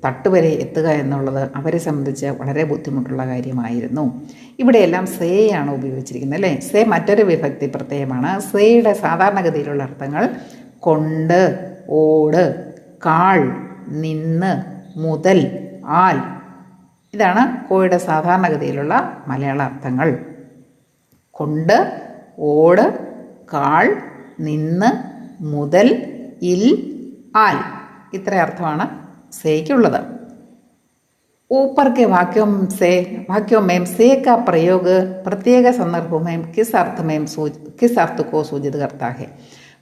തട്ടുവരെ എത്തുക എന്നുള്ളത് അവരെ സംബന്ധിച്ച് വളരെ ബുദ്ധിമുട്ടുള്ള കാര്യമായിരുന്നു. ഇവിടെയെല്ലാം സേയാണ് ഉപയോഗിച്ചിരിക്കുന്നത് അല്ലേ. സേ മറ്റൊരു വിഭക്തി പ്രത്യയമാണ്. സേയുടെ സാധാരണഗതിയിലുള്ള അർത്ഥങ്ങൾ കൊണ്ട്, ഓട്, കാൾ, നിന്ന്, മുതൽ, ആൽ. ഇതാണ് കോയുടെ സാധാരണഗതിയിലുള്ള മലയാള അർത്ഥങ്ങൾ. കൊണ്ട്, ഓട്, കാൾ, നിന്ന്, മുതൽ, ഇൽ, ആൽ. ഇത്ര അർത്ഥമാണ് സേയ്ക്കുള്ളത്. ऊपर के वाक्यों में से का प्रयोग प्रत्येक संदर्भ में किस अर्थ को सूचित करता है.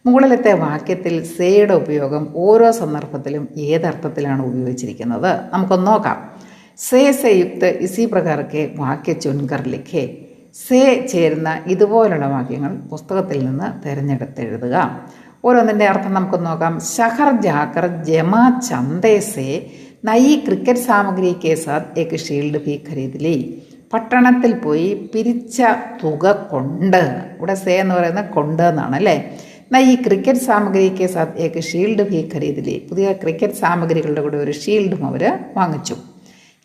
മുകളിലത്തെ വാക്യത്തിൽ സേയുടെ ഉപയോഗം ഓരോ സന്ദർഭത്തിലും ഏതർത്ഥത്തിലാണ് ഉപയോഗിച്ചിരിക്കുന്നത് നമുക്കൊന്ന് നോക്കാം. സേ യുക്ത് ഇസി പ്രകാരക്കെ വാക്യ ചുൻകർ ലിഖേ. സേ ചേരുന്ന ഇതുപോലുള്ള വാക്യങ്ങൾ പുസ്തകത്തിൽ നിന്ന് തിരഞ്ഞെടുത്ത് എഴുതുക. ഓരോന്നിൻ്റെ അർത്ഥം നമുക്കൊന്ന് നോക്കാം. ഷഹർ ജാക്കർ ജമാ ചന്തേ സേ നയി ക്രിക്കറ്റ് സാമഗ്രി കെ സാത്ത് ഏക് ഷീൽഡ് ഭീ ഖരീദിലി. പട്ടണത്തിൽ പോയി പിരിച്ച തുക കൊണ്ട്. ഇവിടെ സേ എന്ന് പറയുന്നത് കൊണ്ട് എന്നാണ് അല്ലേ. നയി ക്രിക്കറ്റ് സാമഗ്രി കെ സാത്ത് ഏക് ഷീൽഡ് ഭീ ഖരീദിലി. പുതിയ ക്രിക്കറ്റ് സാമഗ്രികളുടെ കൂടെ ഒരു ഷീൽഡും അവർ വാങ്ങിച്ചു.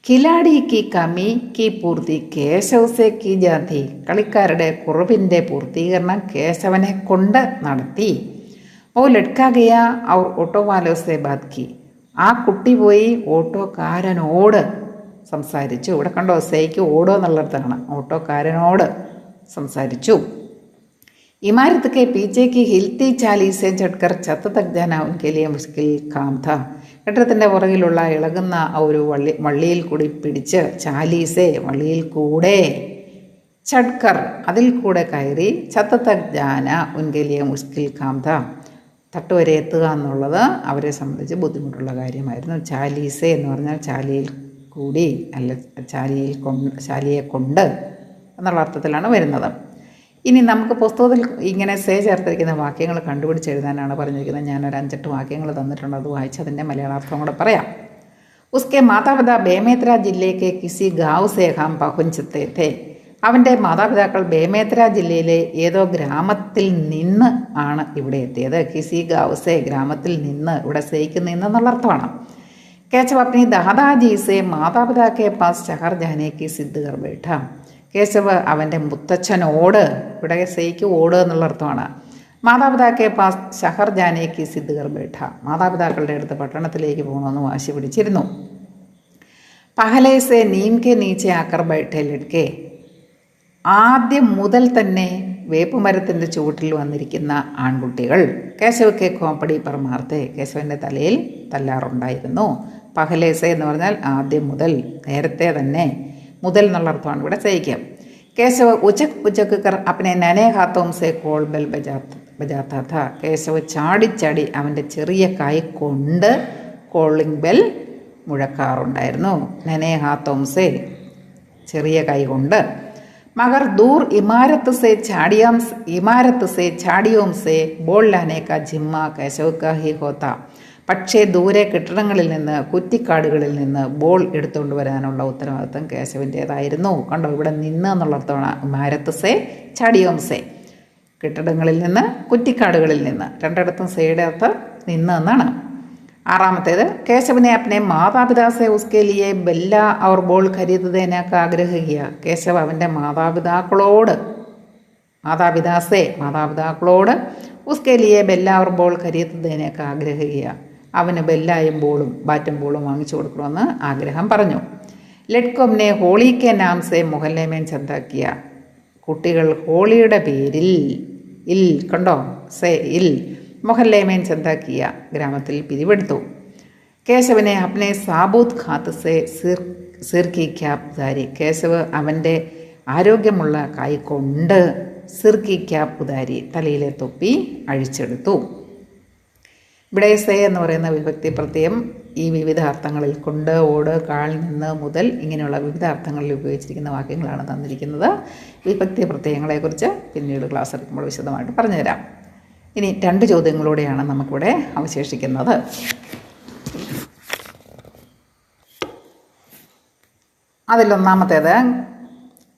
ഖിലാഡി കി കമി കി പൂർത്തി കേശവ് സെ കി ജാതി. കളിക്കാരുടെ കുറവിൻ്റെ പൂർത്തീകരണം കേശവനെ കൊണ്ട് നടത്തി. ഓ ലഡ്ക ഗയ ഔർ ഓട്ടോ വാലോ സെ ബാത് കി. ആ കുട്ടി പോയി ഓട്ടോക്കാരനോട് സംസാരിച്ചു. ഇവിടെ കണ്ടോ, സേയ്ക്ക് ഓടോ എന്നുള്ളിടത്താണ്. ഓട്ടോക്കാരനോട് സംസാരിച്ചു. ഇമാരത്ത് കെ പീച്ചേക്ക് ഹിൽത്തി ചാലീസെ ചട്കർ ഛത്ത് തക് ജാന ഉൻകെ ലിയെ മുഷ്കിൽ കാം ഥ. കെട്ടിടത്തിൻ്റെ പുറകിലുള്ള ഇളകുന്ന ഒരു വള്ളിയിൽ കൂടി പിടിച്ച്, ചാലീസെ വള്ളിയിൽ കൂടെ, ചട്കർ അതിൽ കൂടെ കയറി, ഛത്ത് തക് ജാന ഉൻകെ ലിയെ മുഷ്കിൽ കാം ഥ തട്ടുവരെ എത്തുക എന്നുള്ളത് അവരെ സംബന്ധിച്ച് ബുദ്ധിമുട്ടുള്ള കാര്യമായിരുന്നു. ചാലീസെ എന്ന് പറഞ്ഞാൽ ചാലിയിൽ കൂടി, അല്ല ചാലിയെ കൊണ്ട് എന്നുള്ള അർത്ഥത്തിലാണ് വരുന്നത്. ഇനി നമുക്ക് പുസ്തകത്തിൽ ഇങ്ങനെ സേ ചേർത്തിരിക്കുന്ന വാക്യങ്ങൾ കണ്ടുപിടിച്ചെഴുതാനാണ് പറഞ്ഞിരിക്കുന്നത്. ഞാനൊരു 5-8 വാക്യങ്ങൾ തന്നിട്ടുണ്ട്, അത് വായിച്ച് അതിൻ്റെ മലയാളാർത്ഥം കൂടെ പറയാം. ഉസ്കെ മാതാപിതാ ബേമേത്ര ജില്ലയ്ക്ക് കിസി ഗാവ് സേ ഹം പഹുഞ്ചത്തെ ഥേ. അവൻ്റെ മാതാപിതാക്കൾ ബേമേത്ര ജില്ലയിലെ ഏതോ ഗ്രാമത്തിൽ നിന്ന് ആണ് ഇവിടെ എത്തിയത്. കിസി ഗാവ് സേ ഗ്രാമത്തിൽ നിന്ന്, ഇവിടെ സേയ്ക്ക് നിന്നെന്നുള്ള അർത്ഥമാണ്. കേശവ് അപ്നി ദാദാജി സേ മാതാപിതാക്കെ പാസ് ഷഹർ ജാനേക്ക് സിദ്ധ് കർ ബൈഠ. കേശവ് അവൻ്റെ മുത്തച്ഛനോട്, ഇവിടെ സേയ്ക്ക് ഓട് എന്നുള്ള അർത്ഥമാണ്. മാതാപിതാക്കെ പാസ് ഷഹർ ജാനേക്ക് സിദ്ധ് കർ ബൈഠ. മാതാപിതാക്കളുടെ അടുത്ത് പട്ടണത്തിലേക്ക് പോകണമെന്ന് വാശി പിടിച്ചിരുന്നു. Pehle say Neem K നീച്ചെ ആക്കർ ബൈഠേ ലഡ്കെ. ആദ്യം മുതൽ തന്നെ വേപ്പുമരത്തിൻ്റെ ചുവട്ടിൽ വന്നിരിക്കുന്ന ആൺകുട്ടികൾ. കേശവ് കെ കോപ്പടി പർമാർത്തെ. കേശവൻ്റെ തലയിൽ തല്ലാറുണ്ടായിരുന്നു. പഹലേസെ എന്ന് പറഞ്ഞാൽ ആദ്യം മുതൽ, നേരത്തെ തന്നെ, മുതൽ എന്നുള്ള അർത്ഥമാണ് ഇവിടെ സേയ്ക്കാം. കേശവ് ഉച്ചക്ക് കർ അപ്പനെ നനേ ഹാത്തോം സേ കോൾ ബെൽ ബജാത്ത ഥ. കേശവ് ചാടിച്ചാടി അവൻ്റെ ചെറിയ കൈ കൊണ്ട് കോളിംഗ് ബെൽ മുഴക്കാറുണ്ടായിരുന്നു. നനേ ഹാത്തോം സേ ചെറിയ കൈ കൊണ്ട്. മഗർ ദൂർ ഇമാരത്ത് സേ ചാടിയോം സേ ബോൾ ലാനെ കാ ജിമ്മ കേശവ് കാ ഹി ഹോത്ത. പക്ഷേ ദൂരെ കെട്ടിടങ്ങളിൽ നിന്ന്, കുറ്റിക്കാടുകളിൽ നിന്ന് ബോൾ എടുത്തുകൊണ്ട് വരാനുള്ള ഉത്തരവാദിത്വം കേശവിൻ്റേതായിരുന്നു. കണ്ടോ, ഇവിടെ നിന്ന് എന്നുള്ള അർത്ഥമാണ്. ഇമാരത്ത് സേ ചാടിയോം സേ, കെട്ടിടങ്ങളിൽ നിന്ന്, കുറ്റിക്കാടുകളിൽ നിന്ന്. രണ്ടിടത്തും സേയുടെ അർത്ഥം നിന്ന് എന്നാണ്. ആറാമത്തേത്, കേശവനെ അപ്നെ മാതാപിതാസെ ഉസ്കെ ലിയെ ബെല്ല ഔർ ബോൾ ഖരീദ് ദേനൊക്കെ ആഗ്രഹിക്കുക. കേശവ് അവൻ്റെ മാതാപിതാക്കളോട് ഉസ്കെ ലിയെ ബെല്ല ഔർ ബോൾ ഖരീദ് ദേനൊക്കെ ആഗ്രഹിക്കുക. അവന് ബെല്ലായും ബോളും ബാറ്റും ബോളും വാങ്ങിച്ചു കൊടുക്കണമെന്ന് ആഗ്രഹം പറഞ്ഞു. ലഡ്കോമിനെ ഹോളി കെ നാം സെ മുഹല്ലെ മേൻ ചന്താക്കിയ. കുട്ടികൾ ഹോളിയുടെ പേരിൽ ഇൽ കണ്ടോ സേ ഇൽ മൊഹല്ലേമേൻ ചന്താക്കിയ ഗ്രാമത്തിൽ പിരിവെടുത്തു. കേശവനെ അപ്നെ സാബൂത്ത് ഖാത്ത് സേ സിർക്കി ക്യാപ് ഉദാരി. കേശവ് അവൻ്റെ ആരോഗ്യമുള്ള കൈ കൊണ്ട് സിർക്കി ക്യാപ് ഉദാരി തലയിലെ തൊപ്പി അഴിച്ചെടുത്തു. ഇവിടെ സേ എന്ന് പറയുന്ന വിഭക്തി പ്രത്യയം ഈ വിവിധ അർത്ഥങ്ങളിൽ കൊണ്ട്, ഓട്, കാൽ, നിന്ന്, മുതൽ ഇങ്ങനെയുള്ള വിവിധ അർത്ഥങ്ങളിൽ ഉപയോഗിച്ചിരിക്കുന്ന വാക്യങ്ങളാണ് തന്നിരിക്കുന്നത്. വിഭക്തി പ്രത്യയങ്ങളെക്കുറിച്ച് പിന്നീട് ക്ലാസ് എടുക്കുമ്പോൾ വിശദമായിട്ട് പറഞ്ഞുതരാം. ഇനി 2 ചോദ്യങ്ങളൂടെയാണ് നമുക്കിവിടെ അവശേഷിക്കുന്നത്. അതിലൊന്നാമത്തേത്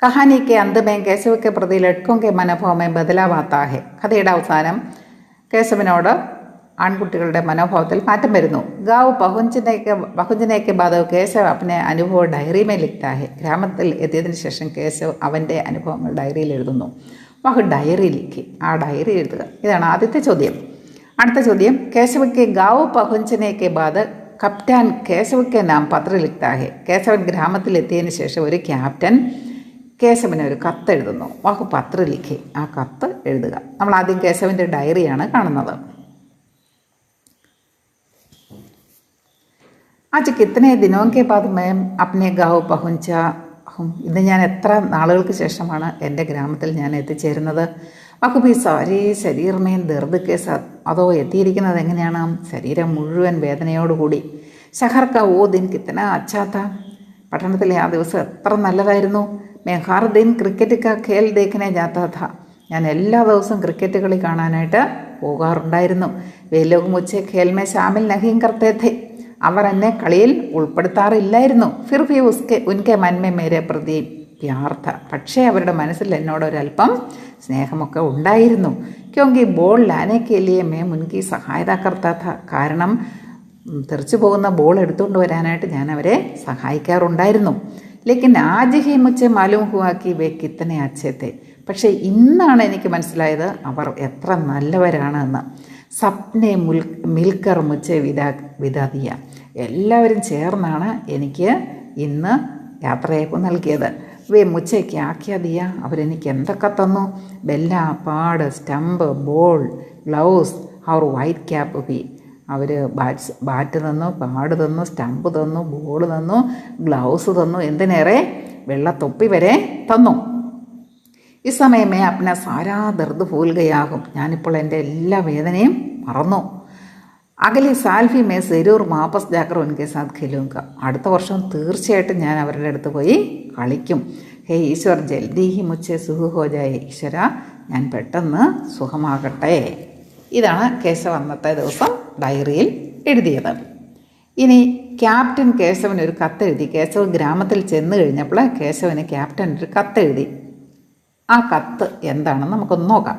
കഹാനി കെ അന്തമേ കേശവ് കെ പ്രതി ലഡ്കോं के മനോഭാവ में बदलाव आता है. കഥയുടെ അവസാനം കേശവനോട് ആൺകുട്ടികളുടെ മനോഭാവത്തിൽ മാറ്റം വരുന്നു. ഗാവ് പഹുഞ്ചനേക്ക് ബാദ് കേശവ് അപ്പനെ അനുഭവ ഡയറി മേ ലിഖ്താ ഹെ. ഗ്രാമത്തിൽ എത്തിയതിനു ശേഷം കേശവ് അവൻ്റെ അനുഭവങ്ങൾ ഡയറിയിൽ എഴുതുന്നു. വഹ് ഡയറി ലിഖി. ആ ഡയറി എഴുതുക. ഇതാണ് ആദ്യത്തെ ചോദ്യം. അടുത്ത ചോദ്യം കേശവ് കെ ഗാവ് പഹുഞ്ചനേക്ക് ബാദ് കപ്റ്റാൻ കേശവ് കെ നാം പത്ര ലിഖ്താ ഹെ. കേശവൻ ഗ്രാമത്തിലെത്തിയതിന് ശേഷം ഒരു ക്യാപ്റ്റൻ കേശവന് ഒരു കത്ത് എഴുതുന്നു. വഹ് പത്ര ലിഖി. ആ കത്ത് എഴുതുക. നമ്മൾ ആദ്യം കേശവൻ്റെ ഡയറിയാണ് കാണുന്നത്. ആജ് കിത്തനെ ദിനോं के बाद मैं अपने गाँव पहुंचा हूँ. ഇന്ന് ഞാൻ എത്ര നാളുകൾക്ക് ശേഷമാണ് എൻ്റെ ഗ്രാമത്തിൽ ഞാൻ എത്തിച്ചേരുന്നത്. വഖുബി സാരി ശരീരമേ ദർദ് കെ സാത്ത്. അതോ എത്തിയിരിക്കുന്നത് എങ്ങനെയാണ്? ശരീരം മുഴുവൻ വേദനയോടുകൂടി. ശഹർ കാ ഓ ദിൻ കിത്തന അച്ഛാ താ. പട്ടണത്തിലെ ആ ദിവസം എത്ര നല്ലതായിരുന്നു. मैं हर दिन क्रिकेट का खेल देखने जाता था. ഞാൻ എല്ലാ ദിവസവും ക്രിക്കറ്റ് കളി കാണാനായിട്ട് പോകാറുണ്ടായിരുന്നു. വേ ലോഗ് മുझे खेल में शामिल नहीं करते थे. അവർ എന്നെ കളിയിൽ ഉൾപ്പെടുത്താറില്ലായിരുന്നു. ഫിർ ഭി ഉൻകെ മൻ മേ മേരെ പ്രതി പ്യാർ ഥ. പക്ഷേ അവരുടെ മനസ്സിൽ എന്നോടൊരല്പം സ്നേഹമൊക്കെ ഉണ്ടായിരുന്നു. ക്യോങ്കി ബോൾ ലാനെ കെ ലിയെ മേ ഉൻകി സഹായത കർത്താ ഥ. കാരണം തെറിച്ചു പോകുന്ന ബോൾ എടുത്തുകൊണ്ട് വരാനായിട്ട് ഞാൻ അവരെ സഹായിക്കാറുണ്ടായിരുന്നു. ലേക്കിൻ ആജ് ഹി മുझे മാലൂം ഹുവാ കി വേ കിത്തനെ അച്ഛേ തെ. പക്ഷേ ഇന്നാണ് എനിക്ക് മനസ്സിലായത് അവർ എത്ര നല്ലവരാണ് എന്ന്. സപ്നെ മിൽക്കർ മുझे വിദാ ദിയ. എല്ലാവരും ചേർന്നാണ് എനിക്ക് ഇന്ന് യാത്രയയപ്പ് നൽകിയത്. വേ മുझे ക്യാ ക്യാ ദിയ. അവരെനിക്ക് എന്തൊക്കെ തന്നു? Bella, pad, stump, ball, gloves और വൈറ്റ് ക്യാപ്പ് ബി. അവർ ബാറ്റ് തന്നു, പാഡ് തന്നു, സ്റ്റമ്പ് തന്നു, ബോൾ തന്നു, ഗ്ലൗസ് തന്നു, എന്തിനേറെ വെള്ളത്തൊപ്പി വരെ തന്നു. ഈ സമയമേ അപ്ന സാരാ ദർദ് ഭൂൽ ഗയാകും. ഞാനിപ്പോൾ എൻ്റെ എല്ലാ വേദനയും മറന്നു. അകലെ സാൽഫി മേ സെരൂർ വാപ്പസ് ജാക്കർ ഉൻകെ സാത്ത് ഖേലൂങ്ക. അടുത്ത വർഷം തീർച്ചയായിട്ടും ഞാൻ അവരുടെ അടുത്ത് പോയി കളിക്കും. ഹേ ഈശ്വർ ജൽദി ഹി മുझे സുഖ ഹോ ജായേ. ഈശ്വര ഞാൻ പെട്ടെന്ന് സുഖമാകട്ടെ. ഇതാണ് കേശവ് അന്നത്തെ ദിവസം ഡയറിയിൽ എഴുതിയത്. ഇനി ക്യാപ്റ്റൻ കേശവന് ഒരു കത്തെഴുതി. കേശവ് ഗ്രാമത്തിൽ ചെന്ന് കഴിഞ്ഞപ്പോൾ കേശവന് ക്യാപ്റ്റൻ ഒരു കത്തെഴുതി. ആ കത്ത് എന്താണെന്ന് നമുക്കൊന്ന് നോക്കാം.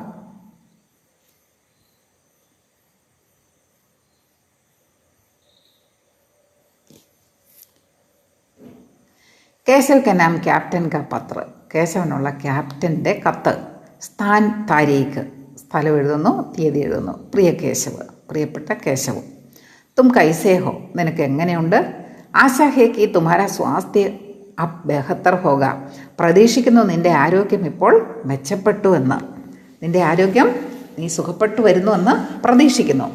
കേശവ് കെ നാം ക്യാപ്റ്റൻ കാ പത്ര. കേശവനുള്ള ക്യാപ്റ്റൻ്റെ കത്ത്. സ്ഥാൻ താരീഖ്. സ്ഥലം എഴുതുന്നു, തീയതി എഴുതുന്നു. പ്രിയ കേശവ്, പ്രിയപ്പെട്ട കേശവ്. തും കൈസേ ഹോ. നിനക്ക് എങ്ങനെയുണ്ട്? ആശാ ഹേ കി തുമ്ഹാരാ സ്വാസ്ഥ്യ അബ് ബെഹത്തർ ഹോഗ. പ്രതീക്ഷിക്കുന്നു നിൻ്റെ ആരോഗ്യം ഇപ്പോൾ മെച്ചപ്പെട്ടു എന്ന്. നിൻ്റെ ആരോഗ്യം നീ സുഖപ്പെട്ടു വരുന്നുവെന്ന് പ്രതീക്ഷിക്കുന്നു.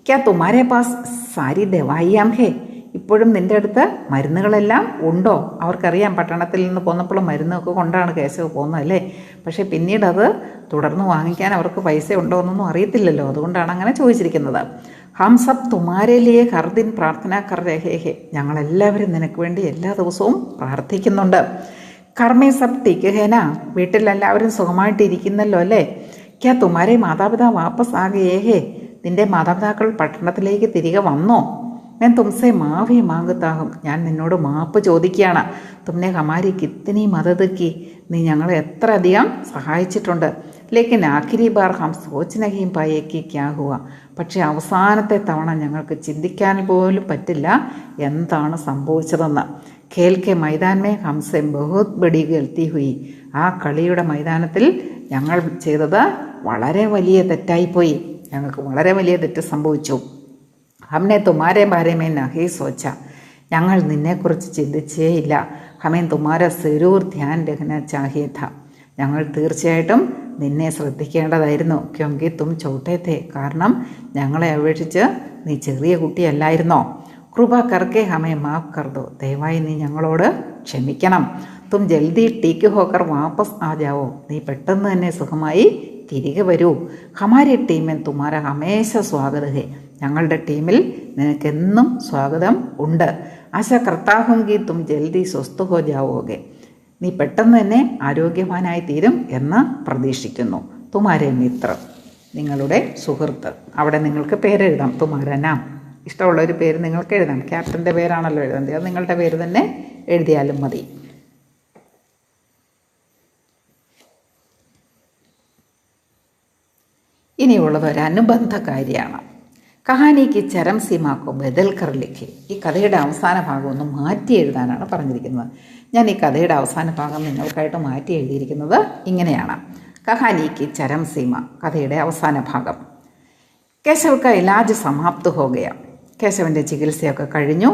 ക്യാ തുമ്ഹാരേ പാസ് സാരി ദവായിയാം ഹേ. ഇപ്പോഴും നിൻ്റെ അടുത്ത് മരുന്നുകളെല്ലാം ഉണ്ടോ? അവർക്കറിയാം പട്ടണത്തിൽ നിന്ന് പോന്നപ്പോൾ മരുന്നൊക്കെ കൊണ്ടാണ് കേശവ് പോകുന്നതല്ലേ. പക്ഷേ പിന്നീട് അത് തുടർന്ന് വാങ്ങിക്കാൻ അവർക്ക് പൈസ ഉണ്ടോ എന്നൊന്നും അറിയത്തില്ലല്ലോ. അതുകൊണ്ടാണ് അങ്ങനെ ചോദിച്ചിരിക്കുന്നത്. ഹം സബ് തുമാരേ ലിയേ ഹർ ദിൻ പ്രാർത്ഥന കർ രഹേ ഹേ. ഞങ്ങളെല്ലാവരും നിനക്ക് വേണ്ടി എല്ലാ ദിവസവും പ്രാർത്ഥിക്കുന്നുണ്ട്. കർമ്മേ സബ് ടിക് ഹേന. വീട്ടിലെല്ലാവരും സുഖമായിട്ടിരിക്കുന്നല്ലോ അല്ലേ. ക്യാ തുമാരേ മാതാപിതാ വാപ്പസ് ആകെ ഹേ. നിൻ്റെ മാതാപിതാക്കൾ പട്ടണത്തിലേക്ക് തിരികെ വന്നോ? ഞാൻ തുംസെ മാഫി മാങ്ങത്താകും. ഞാൻ നിന്നോട് മാപ്പ് ചോദിക്കുകയാണ്. തുമ്നെ ഹമാരി കിത്തനി മദത് കി. നീ ഞങ്ങളെ എത്ര അധികം സഹായിച്ചിട്ടുണ്ട്. ലേക്കിൻ ആഖിരി ബാർ ഹം സോച്ച് നഹീം പായേക്ക് ക്യാ ഹുവ. പക്ഷേ അവസാനത്തെ തവണ ഞങ്ങൾക്ക് ചിന്തിക്കാൻ പോലും പറ്റില്ല എന്താണ് സംഭവിച്ചതെന്ന്. ഖേൽ കെ മൈതാൻമേ ഹംസെ ബഹുത് ബഡി ഗൽത്തി ഹുയി. ആ കളിയുടെ മൈതാനത്തിൽ ഞങ്ങൾ ചെയ്തത് വളരെ വലിയ തെറ്റായിപ്പോയി. ഞങ്ങൾക്ക് വളരെ വലിയ തെറ്റ് സംഭവിച്ചു. ഹംനെ തുമാരേ ബാരേമേ നഹി സോച്ച. ഞങ്ങൾ നിന്നെക്കുറിച്ച് ചിന്തിച്ചേ ഇല്ല. ഹമേൻ തുമാര സെരൂർ ധ്യാൻ രഖന ചാഹിയ ഥ. ഞങ്ങൾ തീർച്ചയായിട്ടും നിന്നെ ശ്രദ്ധിക്കേണ്ടതായിരുന്നു. ക്യോങ്കി തും ചോട്ടേത്തെ, കാരണം ഞങ്ങളെ അപേക്ഷിച്ച് നീ ചെറിയ കുട്ടിയല്ലായിരുന്നോ? കൃപ കർക്കെ ഹമേ മാഫ് കർദോ, ദയവായി നീ ഞങ്ങളോട് ക്ഷമിക്കണം. തും ജൽദി ടീക്ക് ഹോക്കർ വാപ്പസ് ആ ജാവോ, നീ പെട്ടെന്ന് തന്നെ സുഖമായി തിരികെ വരൂ. ഹമാരി ടീമിൽ തുമാര ഹമേശ സ്വാഗത ഹേ, ഞങ്ങളുടെ ടീമിൽ നിനക്കെന്നും സ്വാഗതം ഉണ്ട്. ആശ കർത്താഹുങ്കി തും ജൽദി സ്വസ്ഥ ഹോ ജാവോകെ, നീ പെട്ടെന്ന് തന്നെ ആരോഗ്യവാനായി തീരും എന്ന് പ്രതീക്ഷിക്കുന്നു. തുമാരെ മിത്ര, നിങ്ങളുടെ സുഹൃത്ത്. അവിടെ നിങ്ങൾക്ക് പേരെഴുതാം, തുമാര നാം. ഇഷ്ടമുള്ള ഒരു പേര് നിങ്ങൾക്ക് എഴുതാം. ക്യാപ്റ്റൻ്റെ പേരാണല്ലോ എഴുതേണ്ടത്, അത് നിങ്ങളുടെ പേര് തന്നെ എഴുതിയാലും മതി. ഇനിയുള്ളത് ഒരു അനുബന്ധ കാര്യമാണ്. കഹാനിക്ക് ചരം സീമാക്കോ ബദൽക്കർ ലിഖി, ഈ കഥയുടെ അവസാന ഭാഗം ഒന്ന് മാറ്റി എഴുതാനാണ് പറഞ്ഞിരിക്കുന്നത്. ഞാൻ ഈ കഥയുടെ അവസാന ഭാഗം നിങ്ങൾക്കായിട്ട് മാറ്റി എഴുതിയിരിക്കുന്നത് ഇങ്ങനെയാണ്. കഹാനിക്ക് ചരം സീമ, കഥയുടെ അവസാന ഭാഗം. കേശവ്ക്ക് ഇലാജ് സമാപ്ത് ഹോ ഗയ, കേശവൻ്റെ ചികിത്സയൊക്കെ കഴിഞ്ഞു.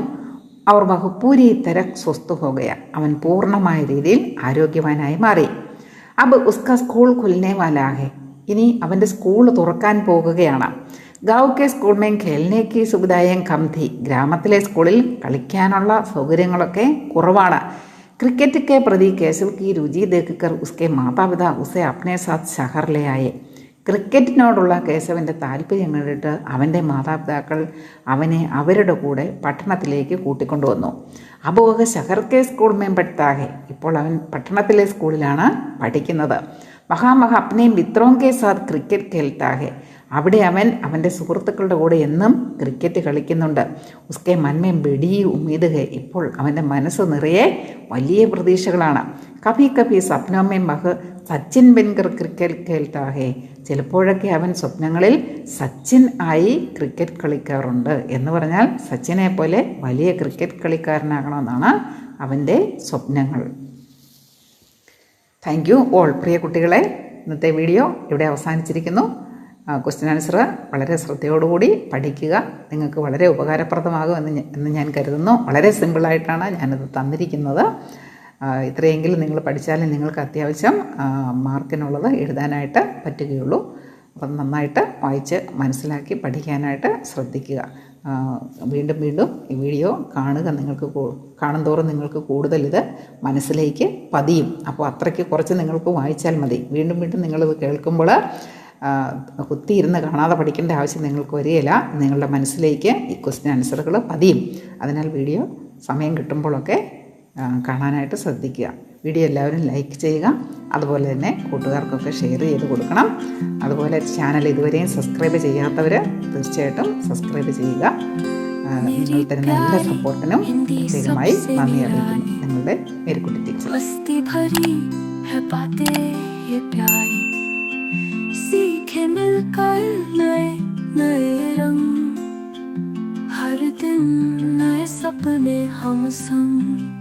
അവർ ബഹുപൂരി തരക് സ്വസ്ഥ ഹോ ഗയ, അവൻ പൂർണ്ണമായ രീതിയിൽ ആരോഗ്യവാനായി മാറി. അബ് ഉസ്ക സ്കൂൾ ഖുൽനെ വാലാ ഹെ, ഇനി അവൻ്റെ സ്കൂൾ തുറക്കാൻ പോകുകയാണ്. ഗാവ് കെ സ്കൂൾ മേം ഖേൽനേക്ക് സുവിധായം കം ഥി, ഗ്രാമത്തിലെ സ്കൂളിൽ കളിക്കാനുള്ള സൗകര്യങ്ങളൊക്കെ കുറവാണ്. ക്രിക്കറ്റ് കെ പ്രതി കേശവ് കി രുചി ദേഖ്കർ ഉസ്കെ മാതാപിതാ ഉസെ അപ്നെ സാത്ത് ശഹർ ലേ ആയെ, ക്രിക്കറ്റിനോടുള്ള കേശവൻ്റെ താല്പര്യം കണ്ടിട്ട് അവൻ്റെ മാതാപിതാക്കൾ അവനെ അവരുടെ കൂടെ പട്ടണത്തിലേക്ക് കൂട്ടിക്കൊണ്ടുവന്നു. അബോഹ ശഹർ കെ സ്കൂൾ മേം പഠിത്താകെ, ഇപ്പോൾ അവൻ പട്ടണത്തിലെ സ്കൂളിലാണ് പഠിക്കുന്നത്. മഹാമഹ അപ്നെ മിത്രോം കെ സാത്ത് ക്രിക്കറ്റ് ഖേൽത്താകെ, അവിടെ അവൻ അവൻ്റെ സുഹൃത്തുക്കളുടെ കൂടെ എന്നും ക്രിക്കറ്റ് കളിക്കുന്നുണ്ട്. ഉസ്കെ മന്മേം ബെഡി ഉമ്മീദ് ഹെ, ഇപ്പോൾ അവൻ്റെ മനസ്സ് നിറയെ വലിയ പ്രതീക്ഷകളാണ്. കഭി കഭി സ്വപ്നോമേ മഹ് സച്ചിൻ ബെൻകർ ക്രിക്കറ്റ് ഖേൽത്താഹെ, ചിലപ്പോഴൊക്കെ അവൻ സ്വപ്നങ്ങളിൽ സച്ചിൻ ആയി ക്രിക്കറ്റ് കളിക്കാറുണ്ട്. എന്ന് പറഞ്ഞാൽ സച്ചിനെ പോലെ വലിയ ക്രിക്കറ്റ് കളിക്കാരനാകണമെന്നാണ് അവൻ്റെ സ്വപ്നങ്ങൾ. Thank you all. പ്രിയ കുട്ടികളെ, ഇന്നത്തെ വീഡിയോ ഇവിടെ അവസാനിച്ചിരിക്കുന്നു. ക്വസ്റ്റ്യൻ ആൻസർ വളരെ ശ്രദ്ധയോടുകൂടി പഠിക്കുക. നിങ്ങൾക്ക് വളരെ ഉപകാരപ്രദമാകും എന്ന് ഞാൻ കരുതുന്നു. വളരെ സിമ്പിളായിട്ടാണ് ഞാനിത് തന്നിരിക്കുന്നത്. ഇത്രയെങ്കിലും നിങ്ങൾ പഠിച്ചാലും നിങ്ങൾക്ക് അത്യാവശ്യം മാർക്കിനുള്ളത് എഴുതാനായിട്ട് പറ്റുകയുള്ളൂ. അപ്പം നന്നായിട്ട് വായിച്ച് മനസ്സിലാക്കി പഠിക്കാനായിട്ട് ശ്രദ്ധിക്കുക. വീണ്ടും വീണ്ടും ഈ വീഡിയോ കാണുക. നിങ്ങൾക്ക് കാണുന്തോറും നിങ്ങൾക്ക് കൂടുതൽ ഇത് മനസ്സിലേക്ക് പതിയും. അപ്പോൾ അത്രയ്ക്ക് കുറച്ച് നിങ്ങൾക്ക് വായിച്ചാൽ മതി. വീണ്ടും വീണ്ടും നിങ്ങളിത് കേൾക്കുമ്പോൾ കുത്തിയിരുന്ന് കാണാതെ പഠിക്കേണ്ട ആവശ്യം നിങ്ങൾക്ക് വരികയില്ല. നിങ്ങളുടെ മനസ്സിലേക്ക് ഈ ക്വസ്റ്റ്യൻ ആൻസറുകൾ പതിയും. അതിനാൽ വീഡിയോ സമയം കിട്ടുമ്പോഴൊക്കെ കാണാനായിട്ട് ശ്രദ്ധിക്കുക. വീഡിയോ എല്ലാവരും ലൈക്ക് ചെയ്യുക. അതുപോലെ തന്നെ കൂട്ടുകാർക്കൊക്കെ ഷെയർ ചെയ്ത് കൊടുക്കണം. അതുപോലെ ചാനൽ ഇതുവരെയും സബ്സ്ക്രൈബ് ചെയ്യാത്തവർ തീർച്ചയായിട്ടും സബ്സ്ക്രൈബ് ചെയ്യുക. നിങ്ങൾ തരുന്ന എല്ലാ സപ്പോർട്ടിനും പ്രത്യേകമായി നന്ദി അറിയിക്കുന്നു. നിങ്ങളുടെ മേരിക്കുട്ടി ടീച്ചർ. हर दिन नए सपने हम संग